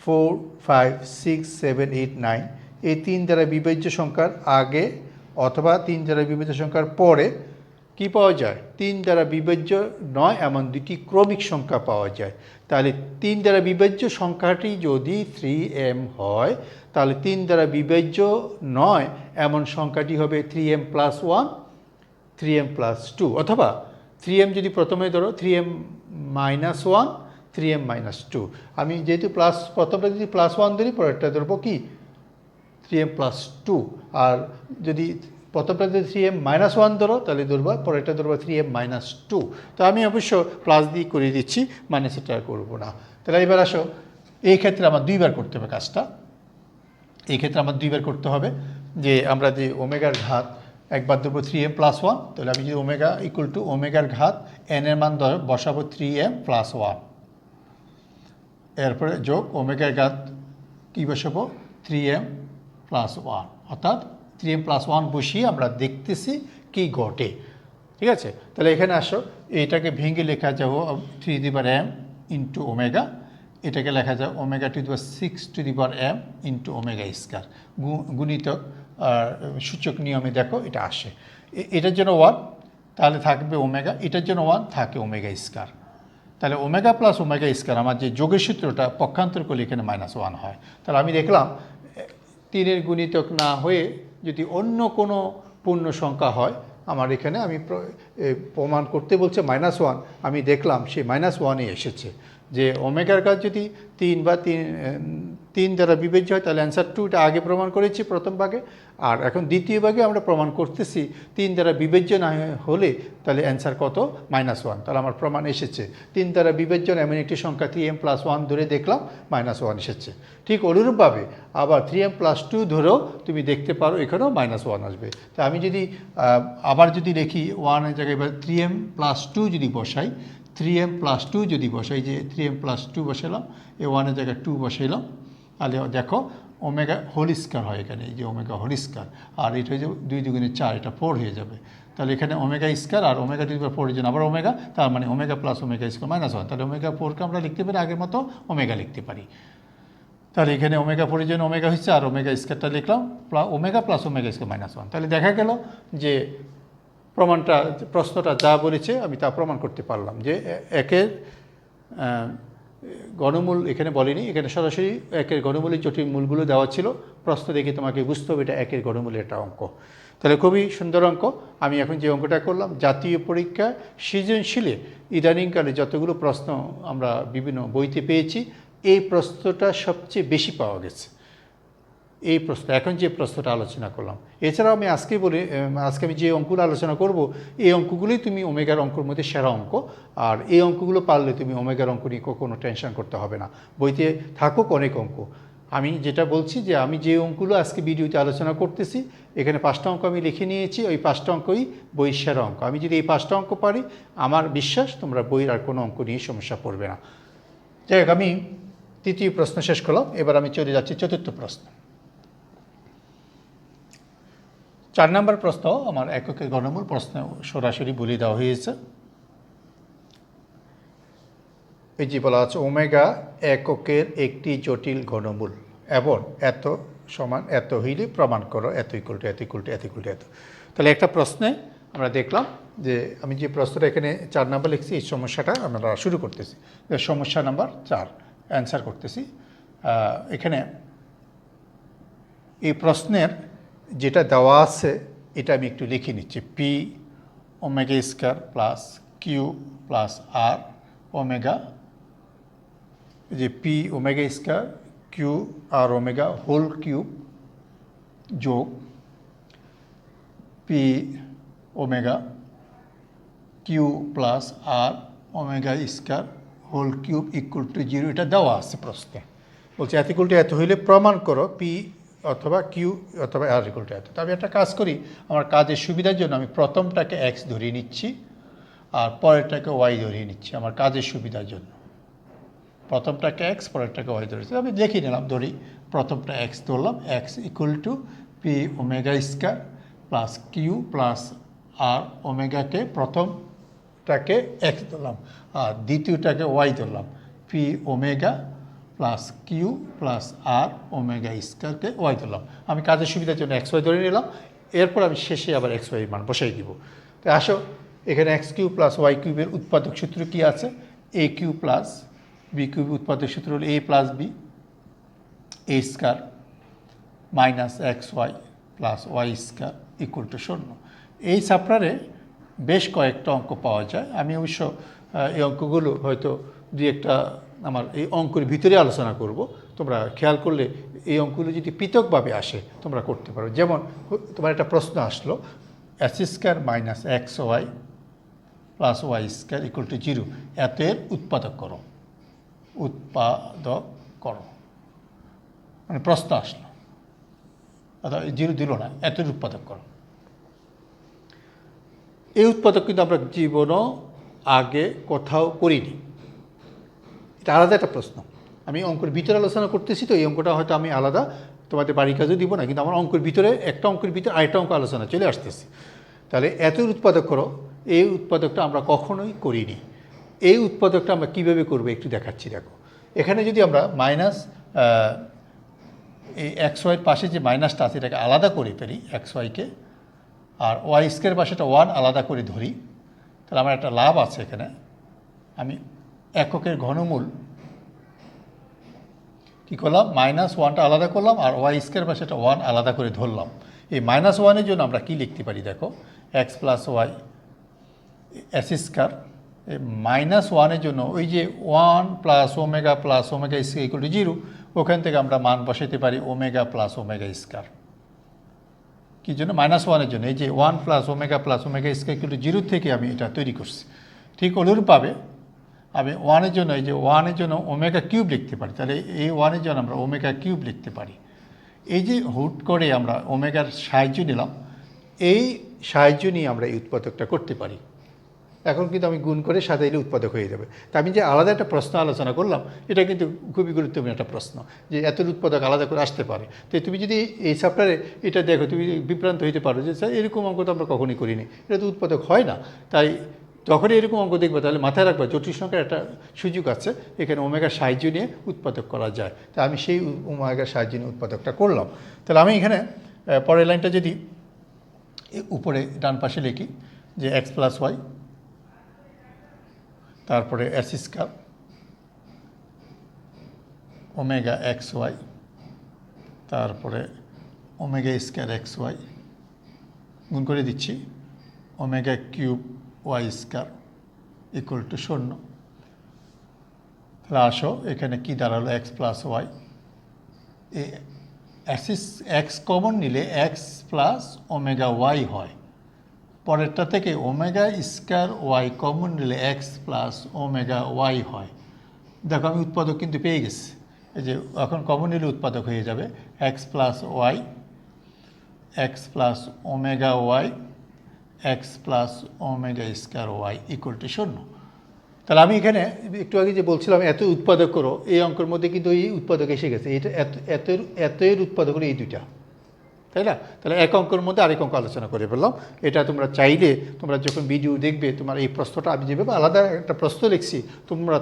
4 5 6 7 8 9 এই 3 দ্বারা বিভাজ্য সংখ্যার আগে অথবা 3 দ্বারা বিভাজ্য সংখ্যার পরে কি পাওয়া যায়? 3 দ্বারা বিভাজ্য নয় এমন দুটি ক্রমিক সংখ্যা পাওয়া যায়। তাহলে 3 দ্বারা বিভাজ্য সংখ্যাটি যদি 3m হয়, তাহলে 3 দ্বারা বিভাজ্য নয় এমন সংখ্যাটি হবে 3m প্লাস 1, 3m প্লাস 2, অথবা 3m যদি প্রথমে ধরো 3m মাইনাস 1, 3m মাইনাস 2। আমি যেহেতু প্রথমটা যদি প্লাস 1 ধরি, পরেরটা ধরবো কি 3m প্লাস 2। আর যদি প্রথমটা যদি 3m মাইনাস 1 ধরো, তাহলে ধরবা পরেরটা ধরবা 3m মাইনাস 2। তো আমি অবশ্য প্লাস দিয়ে করে দিচ্ছি, মাইনাস এটা করবো না। তাহলে এবার আসো, এই ক্ষেত্রে আমার দুইবার করতে হবে কাজটা। এই ক্ষেত্রে আমার দুইবার করতে হবে, যে আমরা যে ওমেগার ঘাত একবার ধরবো 3m প্লাস 1, তাহলে আমি যদি ওমেগা ইকুয়াল টু ওমেগার ঘাত n এর মান বসাবো 3m প্লাস 1, এরপরে যোগ ওমেগার ঘাত কী বসাবো 3m প্লাস 1, অর্থাৎ 3m প্লাস 1 বসিয়ে আমরা দেখতেছি কি ঘটে। ঠিক আছে? তাহলে এখানে আসো, এইটাকে ভেঙে লেখা যাব 3 two the power m into omega, এটাকে লেখা যায় omega to the power 6 two the power m into omega square. গুণিতক সূচক নিয়মে দেখো এটা আসে। এটার জন্য 1, তাহলে থাকবে ওমেগা, এটার জন্য 1 থাকে ওমেগা স্কয়ার। তাহলে ওমেগা প্লাস ওমেগা স্কয়ার আমার যে যোগের সূত্রটা পক্ষান্তর করলে এখানে -1 হয়। তাহলে আমি দেখলাম 3-এর গুণিতক না হয়ে যদি অন্য কোনো পূর্ণ সংখ্যা হয়, আমার এখানে আমি প্রমাণ করতে বলছে -1, আমি দেখলাম সেই -1-ই এসেছে। যে ওমেগার কাজ যদি 3 বা 3 দ্বারা বিভাজ্য হয়, তাহলে অ্যান্সার 2টা আগে প্রমাণ করেছি প্রথম ভাগে, আর এখন দ্বিতীয় ভাগে আমরা প্রমাণ করতেছি 3 দ্বারা বিভাজ্য না হলে তাহলে অ্যান্সার কত? -1। তাহলে আমার প্রমাণ এসেছে 3 দ্বারা বিভাজ্য এমন একটি সংখ্যা 3m প্লাস 1 ধরে দেখলাম -1 এসেছে। ঠিক অনুরূপভাবে আবার 3m প্লাস 2 ধরেও তুমি দেখতে পারো এখানেও -1 আসবে। তা আমি যদি আবার যদি লিখি 1-এর জায়গায় এবার 3m প্লাস 2 যদি বসাই, 3m প্লাস 2 যদি বসাই, যে 3m প্লাস 2 বসালাম, এই 1-এর জায়গায় 2 বসাইলাম, তাহলে দেখো ওমেগা হোল স্কয়ার হয় এখানে, এই যে ওমেগা হোল স্কয়ার, আর এটা হয়ে যাবে 2 দুগুণে 4, এটা 4 হয়ে যাবে। তাহলে এখানে ওমেগা স্কয়ার আর ওমেগা টু দি পাওয়ার 4 এর জন্য আবার ওমেগা, তার মানে ওমেগা প্লাস ওমেগা স্কয়ার -1। তাহলে ওমেগা 4কে আমরা লিখতে পারি আগের মতো ওমেগা লিখতে পারি। তাহলে এখানে ওমেগা 4 এর জন্য ওমেগা হচ্ছে, আর ওমেগা স্কয়ারটা লিখলাম ওমেগা প্লাস ওমেগা স্কয়ার -1। তাহলে দেখা গেল যে প্রমাণটা, প্রশ্নটা যা বলেছে আমি তা প্রমাণ করতে পারলাম, যে একের ঘনমূল এখানে বলেনি, এখানে সরাসরি একের ঘনমূলের জটিল মূলগুলো দেওয়া ছিল। প্রশ্ন দেখে তোমাকে বুঝতে হবে এটা একের ঘনমূলের একটা অঙ্ক। তাহলে খুবই সুন্দর অঙ্ক। আমি এখন যে অঙ্কটা করলাম, জাতীয় পরীক্ষায় সৃজনশীলে ইদানিংকালে যতগুলো প্রশ্ন আমরা বিভিন্ন বইতে পেয়েছি, এই প্রশ্নটা সবচেয়ে বেশি পাওয়া গেছে। এই প্রশ্ন, এখন যে প্রশ্নটা আলোচনা করলাম, এছাড়াও আমি আজকে আমি যে অঙ্কগুলো আলোচনা করব, এই অঙ্কগুলোই তুমি ওমেগার অঙ্কের মধ্যে সেরা অঙ্ক। আর এই অঙ্কগুলো পারলে তুমি ওমেগার অঙ্ক নিয়ে কোনো টেনশন করতে হবে না। বইতে থাকুক অনেক অঙ্ক। আমি যেটা বলছি যে আমি যে অঙ্কগুলো আজকে ভিডিওতে আলোচনা করতেছি, এখানে 5টা অঙ্ক আমি লিখে নিয়েছি, ওই 5টা অঙ্কই বইয়ের সেরা অঙ্ক। আমি যদি এই 5টা অঙ্ক পারি, আমার বিশ্বাস তোমরা বইয়ের আর কোনো অঙ্ক নিয়ে সমস্যা পড়বে না। যাই হোক, আমি তৃতীয় প্রশ্ন শেষ করলাম, এবার আমি চলে যাচ্ছি চতুর্থ প্রশ্ন। 4 নম্বর প্রশ্ন আমার এককের ঘনমূল প্রশ্ন সরাসরি বলে দেওয়া হয়েছে। এই যে বলা আছে ওমেগা এককের একটি জটিল ঘনমূল এবং এত সমান এত হইলে প্রমাণ করো এত ইকুয়াল টু এত ইকুয়াল টু এত ইকুয়াল টু এত। তাহলে একটা প্রশ্নে আমরা দেখলাম যে আমি যে প্রশ্নটা এখানে 4 নম্বর লিখছি, এই সমস্যাটা আমরা শুরু করতেছি। সমস্যা নাম্বার 4 অ্যান্সার করতেছি। এখানে এই প্রশ্নের যেটা দেওয়া আছে এটা আমি একটু লিখে নিচ্ছি। P omega square plus Q plus R omega, যে P omega square Q R omega whole cube যোগ P omega Q plus R omega square whole cube equal to 0, এটা দেওয়া আছে প্রশ্নে। বলছে এত ইকুয়াল টু এত হইলে প্রমাণ করো পি অথবা কিউ অথবা আর ইকুয়াল টু এত। তো আমি একটা কাজ করি, আমার কাজের সুবিধার জন্য আমি প্রথমটাকে এক্স ধরিয়ে নিচ্ছি আর পরেরটাকে ওয়াই ধরিয়ে নিচ্ছি, আমার কাজের সুবিধার জন্য। প্রথমটাকে এক্স, পরেরটাকে ওয়াই ধরেছি। আমি দেখে নিলাম, ধরি প্রথমটা এক্স ধরলাম, X equal to P omega square plus Q plus R ওমেগাকে প্রথমটাকে এক্স ধরলাম আর দ্বিতীয়টাকে ওয়াই ধরলাম, P omega plus Q plus R omega স্কোয়ারকে ওয়াই ধরলাম। আমি কাজের সুবিধার জন্য এক্স ওয়াই ধরে নিলাম, এরপর আমি শেষে আবার এক্স ওয়াই মান বসাই দিব। তো আসো এখানে এক্স কিউ প্লাস ওয়াই কিউবের উৎপাদক সূত্র কী আছে? A cube plus B cube উৎপাদক সূত্র হল A plus B A square minus x Y plus Y square equal to 0। এই চ্যাপ্টারে বেশ কয়েকটা অঙ্ক পাওয়া যায়। আমি অবশ্য এই অঙ্কগুলো হয়তো দুই একটা আমার এই অঙ্কের ভিতরে আলোচনা করব। তোমরা খেয়াল করলে এই অঙ্কগুলো যদি পৃথকভাবে আসে তোমরা করতে পারো। যেমন তোমার একটা প্রশ্ন আসলো, x square minus x Y plus Y square equal to 0, এর উৎপাদক করো। উৎপাদক করো মানে প্রশ্ন আসলো, অর্থাৎ 0 দিল না, এর উৎপাদক করো। এই উৎপাদক কিন্তু আমরা জীবনও আগে কোথাও করিনি। এটা আলাদা একটা প্রশ্ন। আমি অঙ্কের ভিতরে আলোচনা করতেছি, তো এই অঙ্কটা হয়তো আমি আলাদা তোমাদের বাড়ির কাজও দিব না, কিন্তু আমার অঙ্কের ভিতরে একটা অঙ্কের ভিতরে আরেকটা অঙ্ক আলোচনা চলে আসতেছি। তাহলে এত উৎপাদক করো, এই উৎপাদকটা আমরা কখনোই করিনি। এই উৎপাদকটা আমরা কীভাবে করবো একটু দেখাচ্ছি। দেখো এখানে যদি আমরা মাইনাস এই এক্স ওয়াইয়ের পাশে যে মাইনাসটা আছে এটাকে আলাদা করে ফেলি এক্স ওয়াইকে, আর ওয়াই স্কোয়ারের পাশেটা 1 আলাদা করে ধরি, তাহলে আমার একটা লাভ আছে এখানে। আমি এককের ঘনমূল কী করলাম, -1টা আলাদা করলাম আর ওয়াই স্কোয়ার পাশেটা 1 আলাদা করে ধরলাম। এই -1-এর জন্য আমরা কি লিখতে পারি? দেখো x plus y s square. এই -1-এর জন্য ওই যে 1 plus omega square equal to 0, ওখান থেকে আমরা মান বসাইতে পারি ওমেগা প্লাস ওমেগা স্কোয়ার। কী জন্য? -1-এর জন্য। এই যে 1 plus omega square equal to 0 থেকে আমি এটা তৈরি করছি। ঠিক অনুরূপভাবে আমি 1-এর জন্য এই যে 1-এর জন্য ওমেগা কিউব লিখতে পারি। তাহলে এই 1-এর জন্য আমরা ওমেগা কিউব লিখতে পারি। এই যে হুট করে আমরা ওমেগার সাহায্য নিলাম, এই সাহায্য নিয়ে আমরা এই উৎপাদকটা করতে পারি। এখন কিন্তু আমি গুণ করে সাজাইলে উৎপাদক হয়ে যাবে। তা আমি যে আলাদা একটা প্রশ্ন আলোচনা করলাম, এটা কিন্তু খুবই গুরুত্বপূর্ণ একটা প্রশ্ন, যে এত উৎপাদক আলাদা করে আসতে পারে। তো তুমি যদি এই চ্যাপ্টারে এটা দেখো, তুমি বিভ্রান্ত হইতে পারো যে স্যার এরকম অঙ্ক তো আমরা কখনই করিনি, এটা তো উৎপাদক হয় না। তাই যখনই এরকম অঙ্ক দেখবে তাহলে মাথায় রাখবা জটিল সংখ্যার একটা সুযোগ আছে, এখানে ওমেগার সাহায্য নিয়ে উৎপাদক করা যায়। তা আমি সেই ওমেগার সাহায্য নিয়ে উৎপাদকটা করলাম। তাহলে আমি এখানে পরের লাইনটা যদি উপরে ডান পাশে লিখি যে এক্স প্লাস ওয়াই, তারপরে s square omega x y, তারপরে ওমেগা স্কোয়ার এক্স ওয়াই গুণ করে দিচ্ছি omega cube y square equal to 0। তাহলে আসো এখানে কী দাঁড়ালো, x plus y. X common নিলে এক্স প্লাস ওমেগা ওয়াই হয়। পরেরটা থেকে ওমেগা স্কোয়ার ওয়াই কমন নিলে এক্স প্লাস ওমেগা ওয়াই হয়। দেখো আমি উৎপাদক কিন্তু পেয়ে গেছি। এই যে এখন কমন নিলে উৎপাদক হয়ে যাবে x plus y, x plus omega y, x plus omega square Y equal to 0। তাহলে আমি এখানে একটু আগে যে বলছিলাম এত উৎপাদক করো, এই অঙ্কের মধ্যে কিন্তু এই উৎপাদক এসে গেছে। এটা এতের উৎপাদক হলো এই দুইটা, তাই না? তাহলে এক অঙ্কের মধ্যে আরেক অঙ্ক আলোচনা করে ফেললাম। এটা তোমরা চাইলে তোমরা যখন ভিডিও দেখবে, তোমার এই প্রশ্নটা আমি যেভাবে আলাদা একটা প্রশ্ন লিখছি, তোমরা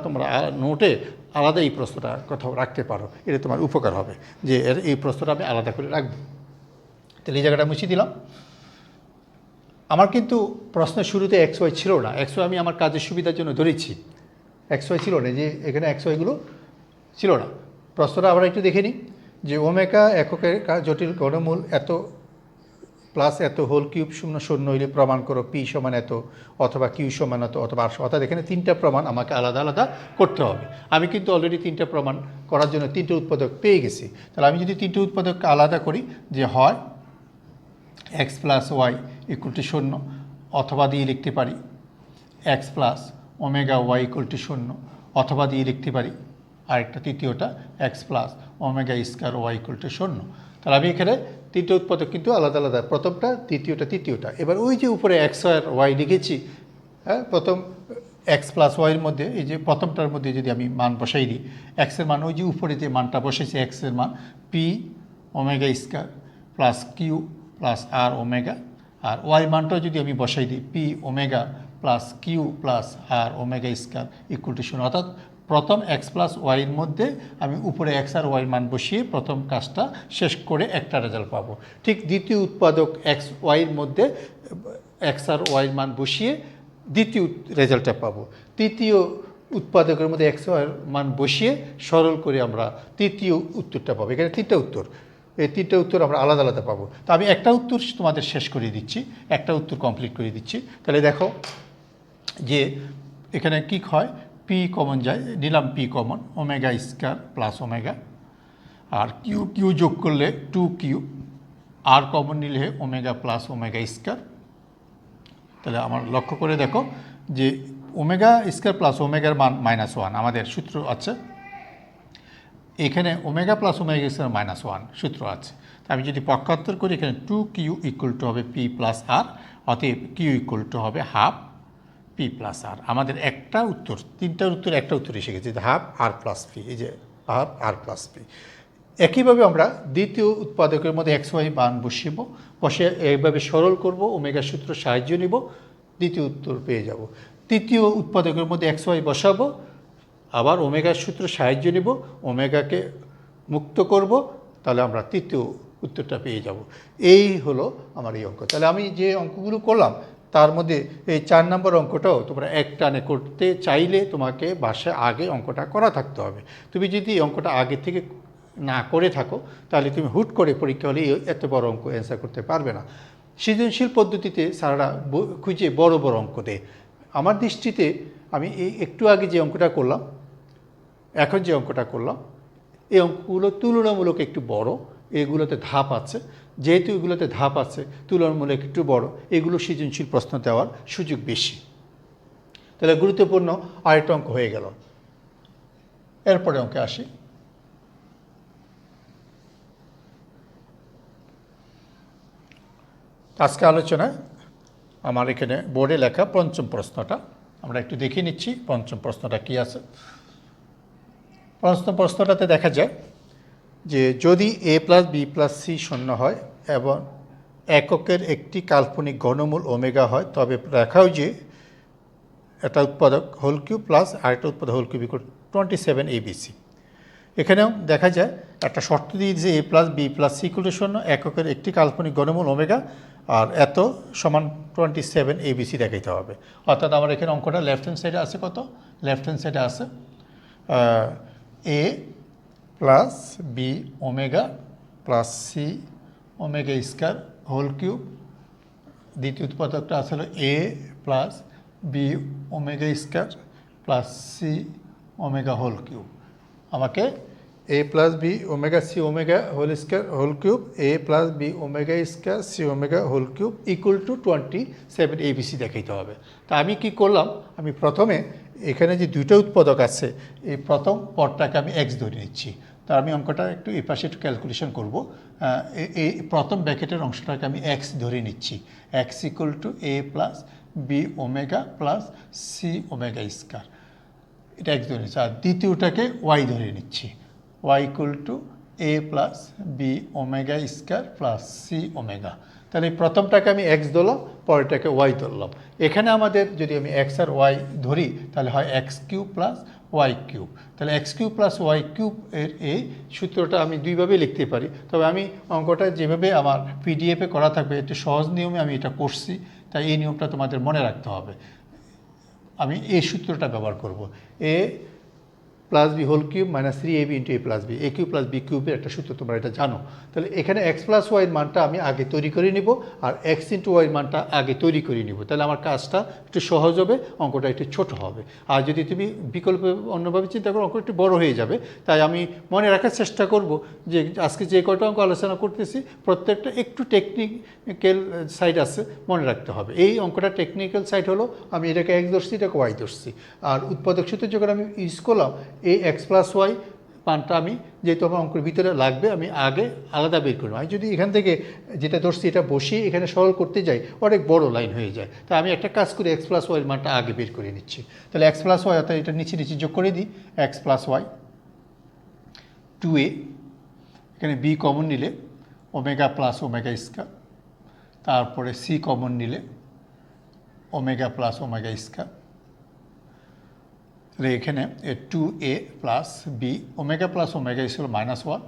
নোটে আলাদা এই প্রশ্নটা কোথাও রাখতে পারো, এটা তোমার উপকার হবে যে এই প্রশ্নটা আমি আলাদা করে রাখবো। তাহলে এই জায়গাটা মুছে দিলাম। আমার কিন্তু প্রশ্নের শুরুতে এক্স ওয়াই ছিল না। এক্স ওয়াই আমি আমার কাজের সুবিধার জন্য ধরেছি, এক্স ওয়াই ছিল না, যে এখানে এক্স ওয়াইগুলো ছিল না। প্রশ্নটা আবার একটু দেখে নিই যে ওমেগা এককের জটিল ঘনমূল এত প্লাস এত হোল কিউব 0 হইলে প্রমাণ করো পি সমান এত অথবা কিউ সমান এত অথবা 800। অর্থাৎ এখানে 3টা প্রমাণ আমাকে আলাদা আলাদা করতে হবে। আমি কিন্তু অলরেডি 3টা প্রমাণ করার জন্য 3টে উৎপাদক পেয়ে গেছি। তাহলে আমি যদি 3টে উৎপাদককে আলাদা করি, যে হয় X plus Y equal to 0, অথবা দিয়ে লিখতে পারি X plus omega Y equal to 0, অথবা দিয়ে লিখতে পারি আরেকটা তৃতীয়টা X plus omega square Y equal to 0। তাহলে আমি এখানে 3টে উৎপাদক কিন্তু আলাদা আলাদা, প্রথমটা তৃতীয়টা। এবার ওই যে উপরে এক্স আর ওয়াই লিখেছি, হ্যাঁ, প্রথম এক্স প্লাস ওয়াইয়ের মধ্যে এই যে প্রথমটার মধ্যে যদি আমি মান বসাই দিই, এক্সের মান ওই যে উপরে যে মানটা বসেছি এক্সের মান P omega square plus Q plus R omega, আর ওয়াই মানটাও যদি আমি বসাই দিই P omega plus Q plus R omega square equal to 0। অর্থাৎ প্রথম এক্স প্লাস ওয়াইয়ের মধ্যে আমি উপরে এক্স আর ওয়াই মান বসিয়ে প্রথম কাজটা শেষ করে একটা রেজাল্ট পাবো। ঠিক দ্বিতীয় উৎপাদক এক্স ওয়াইয়ের মধ্যে এক্স আর ওয়াইয়ের মান বসিয়ে দ্বিতীয় রেজাল্টটা পাবো। তৃতীয় উৎপাদকের মধ্যে এক্স ওয়াইয়ের মান বসিয়ে সরল করে আমরা তৃতীয় উত্তরটা পাবো। এখানে তিনটা উত্তর, এই তিনটা উত্তর আমরা আলাদা আলাদা পাবো। তো আমি একটা উত্তর তোমাদের শেষ করে দিচ্ছি, একটা উত্তর কমপ্লিট করে দিচ্ছি। তাহলে দেখো যে এখানে কী হয়, পি কমন যায়, নিলাম p common, omega square plus omega, আর কিউ কিউ যোগ করলে 2q, আর কমন নিলে ওমেগা প্লাস ওমেগা স্কয়ার। তাহলে আমার লক্ষ্য করে দেখো যে ওমেগা স্কয়ার প্লাস ওমেগার মান -1 আমাদের সূত্র আছে, এখানে ওমেগা প্লাস ওমেগা স্কয়ার -1 সূত্র আছে। তা আমি যদি পক্ষান্তর করি, এখানে 2q ইকুয়াল টু হবে পি প্লাস আর, অতএব কিউ ইকুয়াল টু হবে হাফ পি প্লাস আর। আমাদের একটা উত্তর, তিনটার উত্তর একটা উত্তর এসে গেছে, হাফ আর প্লাস পি, এই যে হাফ আর প্লাস পি। একইভাবে আমরা দ্বিতীয় উৎপাদকের মধ্যে এক্স ওয়াই মান বসিয়ে এইভাবে সরল করব, ওমেগা সূত্র সাহায্য নিব, দ্বিতীয় উত্তর পেয়ে যাব। তৃতীয় উৎপাদকের মধ্যে এক্স ওয়াই বসাবো, আবার ওমেগার সূত্র সাহায্য নিব, ওমেগাকে মুক্ত করব, তাহলে আমরা তৃতীয় উত্তরটা পেয়ে যাব। এই হলো আমার এই অঙ্ক। তাহলে আমি যে অঙ্কগুলো করলাম তার মধ্যে এই 4 নম্বর অঙ্কটাও তোমরা এক টানে করতে চাইলে তোমাকে বাসায় আগে অঙ্কটা করা থাকতে হবে। তুমি যদি এই অঙ্কটা আগে থেকে না করে থাকো তাহলে তুমি হুট করে পরীক্ষা হলে এত বড় অঙ্ক অ্যান্সার করতে পারবে না। সৃজনশীল পদ্ধতিতে স্যাররা খুঁজে বড় বড় অঙ্ক দেয়। আমার দৃষ্টিতে আমি এই একটু আগে যে অঙ্কটা করলাম, এখন যে অঙ্কটা করলাম, এই অঙ্কগুলো তুলনামূলক একটু বড়, এগুলোতে ধাপ আছে। যেহেতু এগুলোতে ধাপ আছে, তুলনামূলক একটু বড়, এগুলো সৃজনশীল প্রশ্ন দেওয়ার সুযোগ বেশি। তাহলে গুরুত্বপূর্ণ আরেকটা অঙ্ক হয়ে গেল। এরপরে অঙ্কে আসি। আজকে আলোচনায় আমার এখানে বোর্ডে লেখা পঞ্চম প্রশ্নটা আমরা একটু দেখে নিচ্ছি। পঞ্চম প্রশ্নটা কি আছে? পঞ্চম প্রশ্নটাতে দেখা যায় যে যদি a plus b plus c শূন্য হয় এবং এককের একটি কাল্পনিক ঘনমূল ওমেগা হয়, তবে দেখাও যে একটা উৎপাদক হোল কিউব প্লাস আরেকটা উৎপাদক হোল কিউব ইকুয়াল 27 ABC। এখানেও দেখা যায় একটা শর্ত দিয়ে যে a plus b plus c equal to শূন্য, এককের একটি কাল্পনিক ঘনমূল ওমেগা, আর এত সমান 27 ABC দেখাইতে হবে। অর্থাৎ আমার এখানে অঙ্কটা লেফট হ্যান্ড সাইডে আছে কত? লেফট হ্যান্ড সাইডে আছে a plus b omega plus c omega square whole cube, দ্বিতীয় উৎপাদকটা আসলে a plus b omega square plus c omega whole cube. আমাকে a plus b omega c omega whole square whole cube, a plus b omega square c omega whole cube equal to 27 ABC দেখাইতে হবে। তা আমি কি করলাম, আমি প্রথমে এখানে যে দুইটা উৎপাদক আছে এই প্রথম পদটাকে আমি এক্স ধরে নিচ্ছি। তা আমি অঙ্কটা একটু এই পাশে একটু ক্যালকুলেশন করব। এই প্রথম ব্র্যাকেটের অংশটাকে আমি এক্স ধরে নিচ্ছি, x equal to a plus b omega plus c omega square, এটা এক্স ধরে নিচ্ছি। আর দ্বিতীয়টাকে ওয়াই ধরে নিচ্ছি, y equal to a plus b omega square plus c omega. তাহলে প্রথমটাকে আমি এক্স ধরলাম, পরেরটাকে ওয়াই ধরলাম। এখানে আমাদের যদি আমি এক্স আর ওয়াই ধরি তাহলে হয় x cube plus y cube. তাহলে x cube plus y cube এর এই সূত্রটা আমি দুইভাবে লিখতে পারি, তবে আমি অঙ্কটা যেভাবে আমার পিডিএফে করা থাকবে একটু সহজ নিয়মে আমি এটা করছি, তাই এই নিয়মটা তোমাদের মনে রাখতে হবে। আমি এই সূত্রটা ব্যবহার করব, a plus b whole cube minus 3ab into a plus B, a cube plus b কিউবের একটা সূত্র তোমরা এটা জানো। তাহলে এখানে এক্স প্লাস ওয়াইয়ের মানটা আমি আগে তৈরি করে নিব, আর এক্স ইন্টু ওয়াইয়ের মানটা আগে তৈরি করে নিব। তাহলে আমার কাজটা একটু সহজ হবে, অঙ্কটা একটু ছোট হবে। আর যদি তুমি বিকল্প অন্যভাবে চিন্তা করো, অঙ্ক একটু বড় হয়ে যাবে। তাই আমি মনে রাখার চেষ্টা করব যে আজকে যে কয়টা অঙ্ক আলোচনা করতেছি প্রত্যেকটা একটু টেকনিক্যাল সাইড আছে, মনে রাখতে হবে। এই অঙ্কটা টেকনিক্যাল সাইড হলো আমি এটাকে এক্স ধরছি, এটাকে ওয়াই ধরছি, আর উৎপাদক সূত্র যখন আমি ইউজ করলাম এই এক্স প্লাস ওয়াই মানটা আমি যেহেতু আমার অঙ্কের ভিতরে লাগবে আমি আগে আলাদা বের করবো। আমি যদি এখান থেকে যেটা ধরছি এটা বসিয়ে এখানে সরল করতে যাই অনেক বড় লাইন হয়ে যায়। তাই আমি একটা কাজ করি, এক্স প্লাস ওয়াইয়ের মানটা আগে বের করে নিচ্ছি। তাহলে এক্স প্লাস ওয়াই অর্থাৎ এটা নিচে নিচে যোগ করে দিই, এক্স প্লাস ওয়াই 2a, এখানে বি কমন নিলে ওমেগা প্লাস ওমেগা স্কয়ার, তারপরে সি কমন নিলে ওমেগা প্লাস ওমেগা স্কয়ার, তাহলে এখানে 2a plus b omega plus omega square -1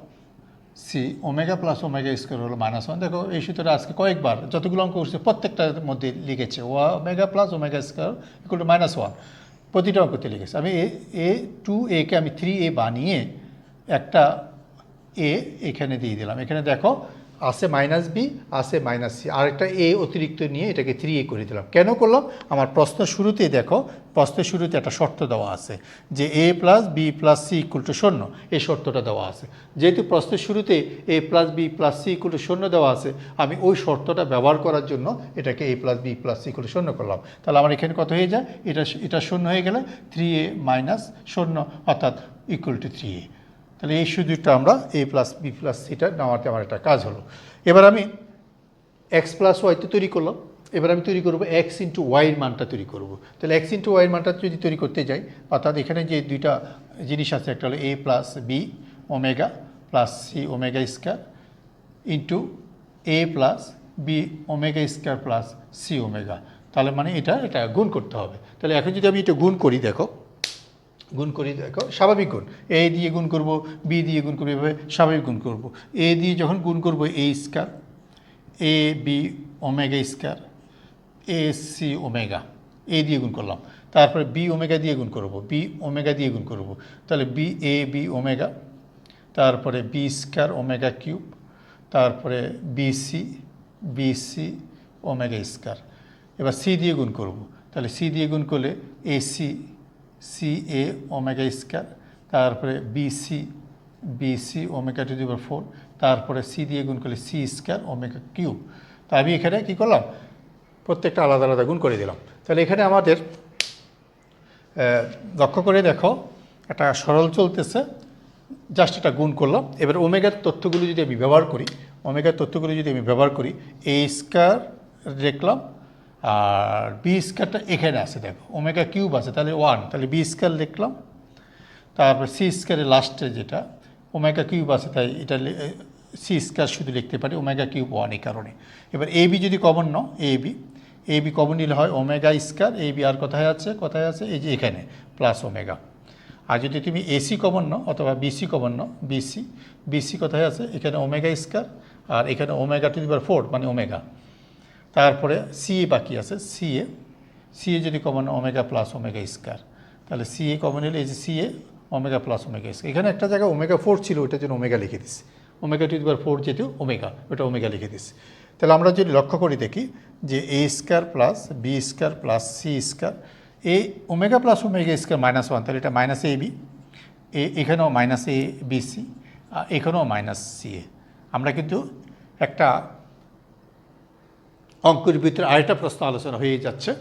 c omega plus omega square হলো -1। দেখো এই সূত্রটা আজকে কয়েকবার যতগুলো অঙ্ক করছে প্রত্যেকটার মধ্যে লিখেছে omega plus omega square equal to -1, প্রতিটা অঙ্কতে লিখেছে। আমি টু একে আমি 3a বানিয়ে একটা এ এখানে দিয়ে দিলাম। এখানে দেখো আছে -b আছে -c, আর একটা এ অতিরিক্ত নিয়ে এটাকে 3a করে দিলাম। কেন করলাম? আমার প্রশ্ন শুরুতেই দেখো, প্রশ্নের শুরুতে একটা শর্ত দেওয়া আছে যে a plus b plus c equal to 0, এই শর্তটা দেওয়া আছে। যেহেতু প্রশ্নের শুরুতে a plus b plus c equal to 0 দেওয়া আছে, আমি ওই শর্তটা ব্যবহার করার জন্য এটাকে a plus b plus c equal to 0 করলাম। তাহলে আমার এখানে কত হয়ে যায়? এটা 0 হয়ে গেলে 3a মাইনাস 0 অর্থাৎ ইকুয়াল টু 3a। তাহলে এই সুযোগটা আমরা a প্লাস বি প্লাস সিটা নেওয়াতে আমার একটা কাজ হলো। এবার আমি এক্স প্লাস ওয়াইতে তৈরি করলাম। এবার আমি তৈরি করবো এক্স ইন্টু ওয়াইয়ের মানটা তৈরি করব। তাহলে এক্স ইন্টু ওয়াইয়ের মানটা যদি তৈরি করতে যাই, অর্থাৎ এখানে যে দুইটা জিনিস আছে, একটা হলো a plus b omega plus c omega square into a plus b omega square plus c omega. তাহলে মানে এটা গুণ করতে হবে। তাহলে এখন যদি আমি এটা গুণ করি, দেখো স্বাভাবিক গুণ, এ দিয়ে গুণ করব, বি দিয়ে গুণ করবো, এভাবে স্বাভাবিক গুণ করব। এ দিয়ে যখন গুণ করব a square, a b omega square, a c omega, a দিয়ে গুণ করলাম। তারপরে বি ওমেগা দিয়ে গুণ করব, বি ওমেগা দিয়ে গুণ করব। তাহলে বি ওমেগা, তারপরে বি স্কোয়ার ওমেগা কিউব, তারপরে বিসি ওমেগা স্কোয়ার। এবার সি দিয়ে গুণ করব। তাহলে সি দিয়ে গুণ করলে সি এ ওমেগা স্কোয়ার, তারপরে BC omega to the power 4, তারপরে সি দিয়ে গুণ করলে সি স্কোয়ার ওমেগা কিউব। তা আমি এখানে কী করলাম? প্রত্যেকটা আলাদা আলাদা গুণ করে দিলাম। তাহলে এখানে আমাদের লক্ষ্য করে দেখো একটা সরল চলতেছে, জাস্ট এটা গুণ করলাম। এবার ওমেগার তথ্যগুলো যদি আমি ব্যবহার করি, এ স্কোয়ার দেখলাম, আর বি স্কোয়ারটা এখানে আছে, দেখো ওমেগা কিউব আছে, তাহলে 1, তাহলে বি স্কোয়ার লিখলাম। তারপর সি স্কোয়ারের লাস্টে যেটা ওমেগা কিউব আছে, তাই এটা সি স্কোয়ার শুধু লিখতে পারি, ওমেগা কিউব 1 এই কারণে। এবার এ বি যদি common now, A B common নিলে হয় ওমেগা স্কোয়ার, এ বি আর কোথায় আছে এই যে এখানে প্লাস ওমেগা। আর যদি তুমি এসি কমন নাও অথবা বিসি কমন নাও, বিসি কোথায় আছে? এখানে ওমেগা স্কোয়ার, আর এখানে ওমেগা টু দি পাওয়ার 4 মানে ওমেগা। তারপরে সিএ বাকি আছে, সিএ যদি common omega plus omega square, তাহলে সিএ কমন হলে এই যে CA omega plus omega square. এখানে একটা জায়গায় ওমেগা 4 ছিল, ওইটার জন্য ওমেগা লিখে দিচ্ছি, ওমেগা টু দি পাওয়ার 4 যেহেতু ওমেগা, ওটা ওমেগা লিখে দিচ্ছি। তাহলে আমরা যদি লক্ষ্য করি দেখি যে a square plus b square plus c square, a omega plus omega square -1, তাহলে এটা মাইনাস এ বি, এখানেও মাইনাস এ বি সি, এখানেও মাইনাস সি এ। আমরা কিন্তু একটা অঙ্কের ভিতরে আরেকটা প্রশ্ন আলোচনা হয়ে যাচ্ছে,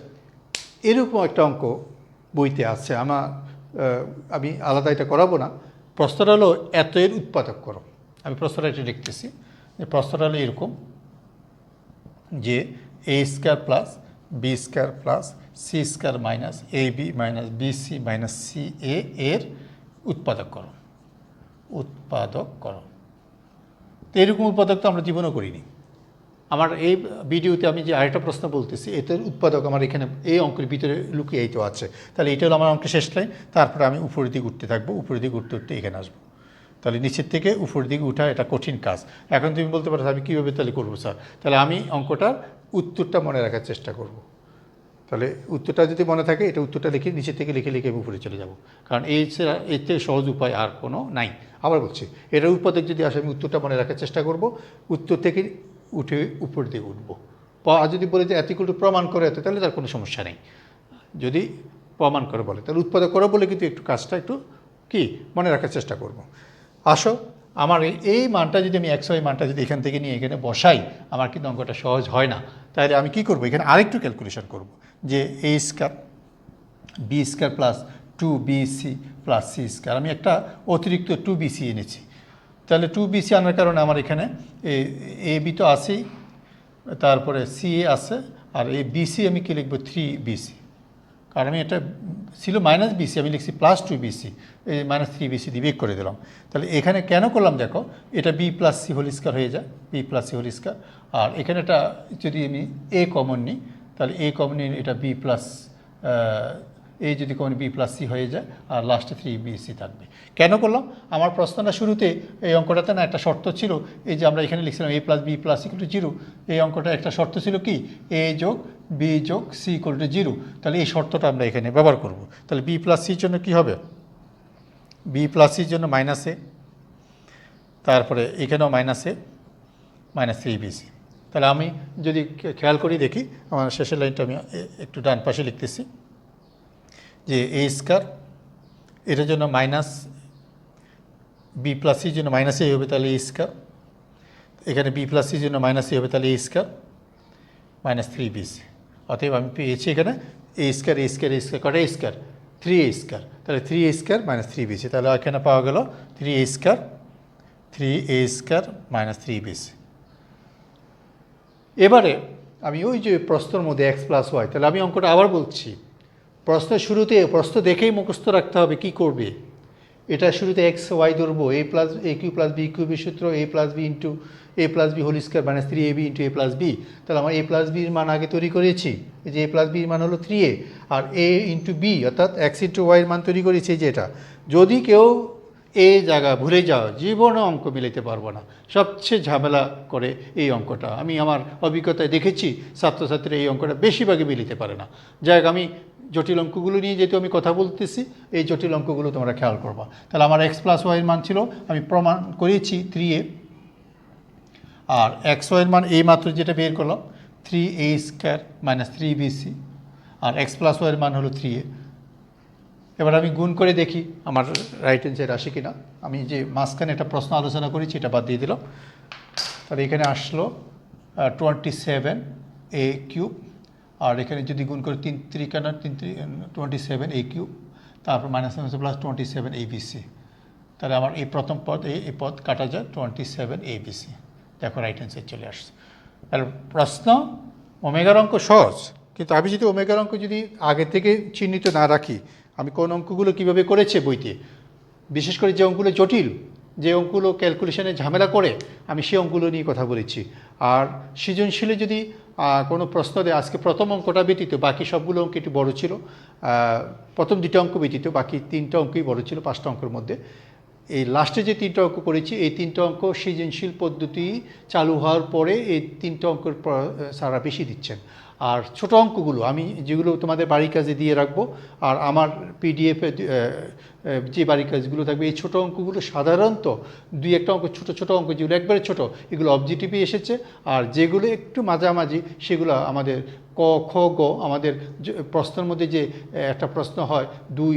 এরকম একটা অঙ্ক বইতে আছে। আমি আলাদা এটা করাবো না। প্রশ্নটা হলো এত এর উৎপাদক করো। আমি প্রশ্নটা এটা লিখতেছি, যে প্রশ্নটা হলো এরকম যে a square plus b square plus c square minus a b minus b c minus c এর উৎপাদক করো। তো এরকম উৎপাদক তো আমরা জীবনও করিনি। আমার এই ভিডিওতে আমি যে আরেকটা প্রশ্ন বলতেছি, এটার উৎপাদক আমার এখানে এই অঙ্কের ভিতরে লুকিয়েই তো আছে। তাহলে এটা হলো আমার অঙ্কের শেষ লাইন। তারপরে আমি উপরের দিকে উঠতে থাকবো, উপরের দিকে উঠতে এখানে আসবো। তাহলে নিচের থেকে উপরের দিকে উঠা এটা কঠিন কাজ। এখন তুমি বলতে পারো আমি কীভাবে তাহলে করবো স্যার? তাহলে আমি অঙ্কটার উত্তরটা মনে রাখার চেষ্টা করব। তাহলে উত্তরটা যদি মনে থাকে, এটা উত্তরটা লিখে নিচের থেকে লিখে আমি উপরে চলে যাব, কারণ এর থেকে সহজ উপায় আর কোনো নাই। আবার বলছি, এটার উৎপাদক যদি আসে আমি উত্তরটা মনে রাখার চেষ্টা করব, উত্তর থেকে উঠে উপর দিকে উঠবো। আর যদি বলে যে এতগুলো প্রমাণ করে তাহলে তার কোনো সমস্যা নেই। যদি প্রমাণ করে বলে তাহলে উৎপাদক করে বলে কিন্তু একটু কাজটা একটু কি মনে রাখার চেষ্টা করব। আসো, আমার এই মানটা যদি আমি XY মানটা যদি এখান থেকে নিয়ে এখানে বসাই, আমার কিন্তু অঙ্কটা সহজ হয় না। তাহলে আমি কি করব? এখানে আরেকটু ক্যালকুলেশন করব, যে a square b square plus 2BC plus c square, আমি একটা অতিরিক্ত 2BC এনেছি। তাহলে 2BC আনার কারণে আমার এখানে এ বি তো আছেই, তারপরে সিএ আছে, আর এই বিসি আমি কি লিখবো? 3BC, কারণ আমি এটা ছিল -BC, আমি লিখছি +2BC, এই -3BC দিয়ে বিয়োগ করে দিলাম। তাহলে এখানে কেন করলাম দেখো, এটা B plus c whole square হয়ে যায়, B plus c whole square. আর এখানে এটা যদি আমি এ কমন নিই, তাহলে এ কমন নিয়ে এটা B প্লাস এই যদি কোনো বি প্লাস সি হয়ে যায় আর লাস্টে 3bc থাকবে। কেন করলাম? আমার প্রশ্নটা শুরুতে এই অঙ্কটাতে না একটা শর্ত ছিল, এই যে আমরা এখানে লিখছিলাম a plus b plus equal to 0, এই অঙ্কটা একটা শর্ত ছিল কি a যোগ বি যোগ সি ইকুয়াল টু 0। তাহলে এই শর্তটা আমরা এখানে ব্যবহার করব। তাহলে বি প্লাস সির জন্য কী হবে? বি প্লাস সির জন্য -a, তারপরে এখানেও -a -3bc। তাহলে আমি যদি খেয়াল করি দেখি, আমার শেষের লাইনটা আমি একটু ডান পাশে লিখতেছি যে a স্কয়ার, এটার জন্য মাইনাস বি প্লাস সির জন্য -a হবে, তাহলে a স্কয়ার, এখানে বি প্লাস সির জন্য -a হবে, তাহলে a স্কয়ার -3bc। অতএব আমি পেয়েছি এখানে a স্কয়ার কটা a স্কয়ার? 3a স্কয়ার, তাহলে 3a স্কয়ার -3bc। তাহলে এখানে পাওয়া গেল 3a স্কয়ার -3bc। এবারে আমি ওই যে প্রশ্নের মধ্যে x প্লাস ওয়াই, তাহলে আমি অঙ্কটা আবার বলছি, প্রশ্নের শুরুতে প্রশ্ন দেখেই মুখস্থ রাখতে হবে কি করবে। এটা শুরুতে এক্স ওয়াই ধরবো, a plus a cube plus b কিউবের সূত্র a plus b into a plus b whole square -3ab into a plus b. তাহলে আমার a প্লাস বির মান আগে তৈরি করেছি, এই যে a প্লাস বির মান হলো 3a, আর a ইন্টু বি অর্থাৎ এক্স ইন্টু ওয়াইয়ের মান তৈরি করেছি এই যে এটা। যদি কেউ এই জায়গা ভুলে যাও, জীবনে অঙ্ক মিলাইতে পারবো না, সবচেয়ে ঝামেলা করে এই অঙ্কটা। আমি আমার অভিজ্ঞতায় দেখেছি ছাত্রছাত্রীরা এই অঙ্কটা বেশিরভাগই মিলিতে পারে না। যাই হোক, আমি জটিল অঙ্কগুলো নিয়ে যেহেতু আমি কথা বলতেছি, এই জটিল অঙ্কগুলো তোমরা খেয়াল করবা। তাহলে আমার এক্স প্লাস ওয়াইয়ের মান ছিল, আমি প্রমাণ করেছি 3a, আর এক্স ওয়াইয়ের মান এই মাত্র যেটা বের করলাম 3a স্কয়ার -3bc, আর এক্স প্লাস ওয়াইয়ের মান হলো 3a। এবার আমি গুণ করে দেখি আমার রাইট অ্যান্সার আসে কিনা। আমি যে মাঝখানে একটা প্রশ্ন আলোচনা করেছি এটা বাদ দিয়ে দিলাম। তাহলে এখানে আসলো 27a কিউব, আর এখানে যদি গুণ করে 3 3 27a কিউব, তারপর -+ 27abc। তাহলে আমার এই প্রথম পদ এই পদ কাটা যায় 27abc। দেখো রাইট অ্যান্সার চলে আসছে। তাহলে প্রশ্ন ওমেগার অঙ্ক সহজ, কিন্তু আমি যদি ওমেগার অঙ্ক যদি আগে থেকে চিহ্নিত না রাখি, আমি কোন অঙ্কগুলো কিভাবে করেছে বইতে, বিশেষ করে যে অঙ্কগুলো জটিল, যে অঙ্কগুলো ক্যালকুলেশনে ঝামেলা করে, আমি সেই অঙ্কগুলো নিয়ে কথা বলেছি। আর সৃজনশীলে যদি কোনো প্রশ্ন দেয়, আজকে প্রথম অঙ্কটা ব্যতীত বাকি সবগুলো অঙ্ক একটু বড়ো ছিল, প্রথম 2টা অঙ্ক ব্যতীত বাকি 3টা অঙ্কই বড়ো ছিল 5টা অঙ্কের মধ্যে। এই লাস্টে যে 3টা অঙ্ক করেছি, এই 3টা অঙ্ক সৃজনশীল পদ্ধতি চালু হওয়ার পরে এই 3টা অঙ্কের সারা বেশি দিচ্ছেন। আর ছোট অঙ্কগুলো আমি যেগুলো তোমাদের বাড়ির কাজে দিয়ে রাখবো, আর আমার পিডিএফে যে বাড়ির কাজগুলো থাকবে, এই ছোটো অঙ্কগুলো সাধারণত 2-1টা অঙ্ক ছোটো অঙ্ক যেগুলো একবারে ছোটো, এগুলো অবজেক্টিভে এসেছে। আর যেগুলো একটু মাঝামাঝি সেগুলো আমাদের ক খ গ, আমাদের প্রশ্নের মধ্যে যে একটা প্রশ্ন হয় 2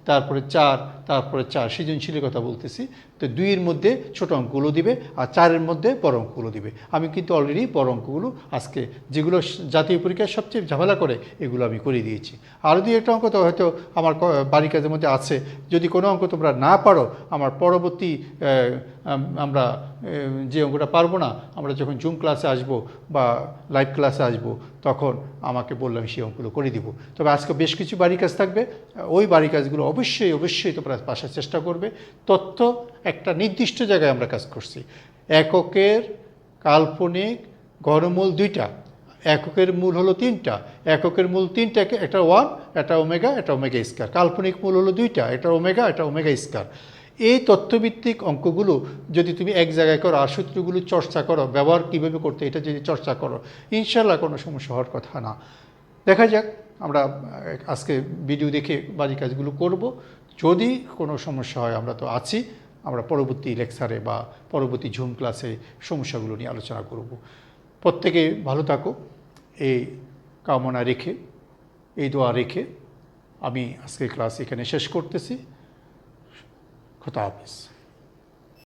তারপরে 4 তারপরে 4, সৃজনশীলের কথা বলতেছি, তো 2-এর মধ্যে ছোটো অঙ্কগুলো দিবে আর 4-এর মধ্যে বড় অঙ্কগুলো দিবে। আমি কিন্তু অলরেডি বড় অঙ্কগুলো আজকে যেগুলো জাতীয় পরীক্ষায় সবচেয়ে ঝামেলা করে এগুলো আমি করে দিয়েছি। আরও 2-1টা অঙ্ক তো হয়তো আমার বাড়ির কাজের মধ্যে আছে। যদি কোনো অঙ্ক তোমরা না পারো, আমার পরবর্তী আমরা যে অঙ্কটা পারবো না, আমরা যখন জুম ক্লাসে আসবো বা লাইভ ক্লাসে আসবো, তখন আমাকে বললাম সেই অঙ্কগুলো করে দিব। তবে আজকে বেশ কিছু বাড়ির কাজ থাকবে, ওই বাড়ির কাজগুলো অবশ্যই তোমরা পাশার চেষ্টা করবে। তথ্য একটা নির্দিষ্ট জায়গায় আমরা কাজ করছি। এককের কাল্পনিক গড়মূল 2টা, এককের মূল হলো 3টা, এককের মূল 3টা, একটা 1, একটা ওমেগা, একটা ওমেগা স্কয়ার। কাল্পনিক মূল হলো 2টা, একটা ওমেগা, একটা ওমেগা স্কয়ার। এই তথ্যভিত্তিক অঙ্কগুলো যদি তুমি এক জায়গায় করো আর সূত্রগুলো চর্চা করো, ব্যবহার কীভাবে করতে এটা যদি চর্চা করো, ইনশাল্লাহ কোনো সমস্যা হওয়ার কথা না। দেখা যাক, আমরা আজকে ভিডিও দেখে বাড়ি কাজগুলো করব। যদি কোনো সমস্যা হয়, আমরা তো আছি, আমরা পরবর্তী লেকচারে বা পরবর্তী জুম ক্লাসে সমস্যাগুলো নিয়ে আলোচনা করব। প্রত্যেকে ভালো থাকো, এই কামনা রেখে, এই দোয়া রেখে আমি আজকের ক্লাস এখানে শেষ করতেছি। খোদা হাফেজ।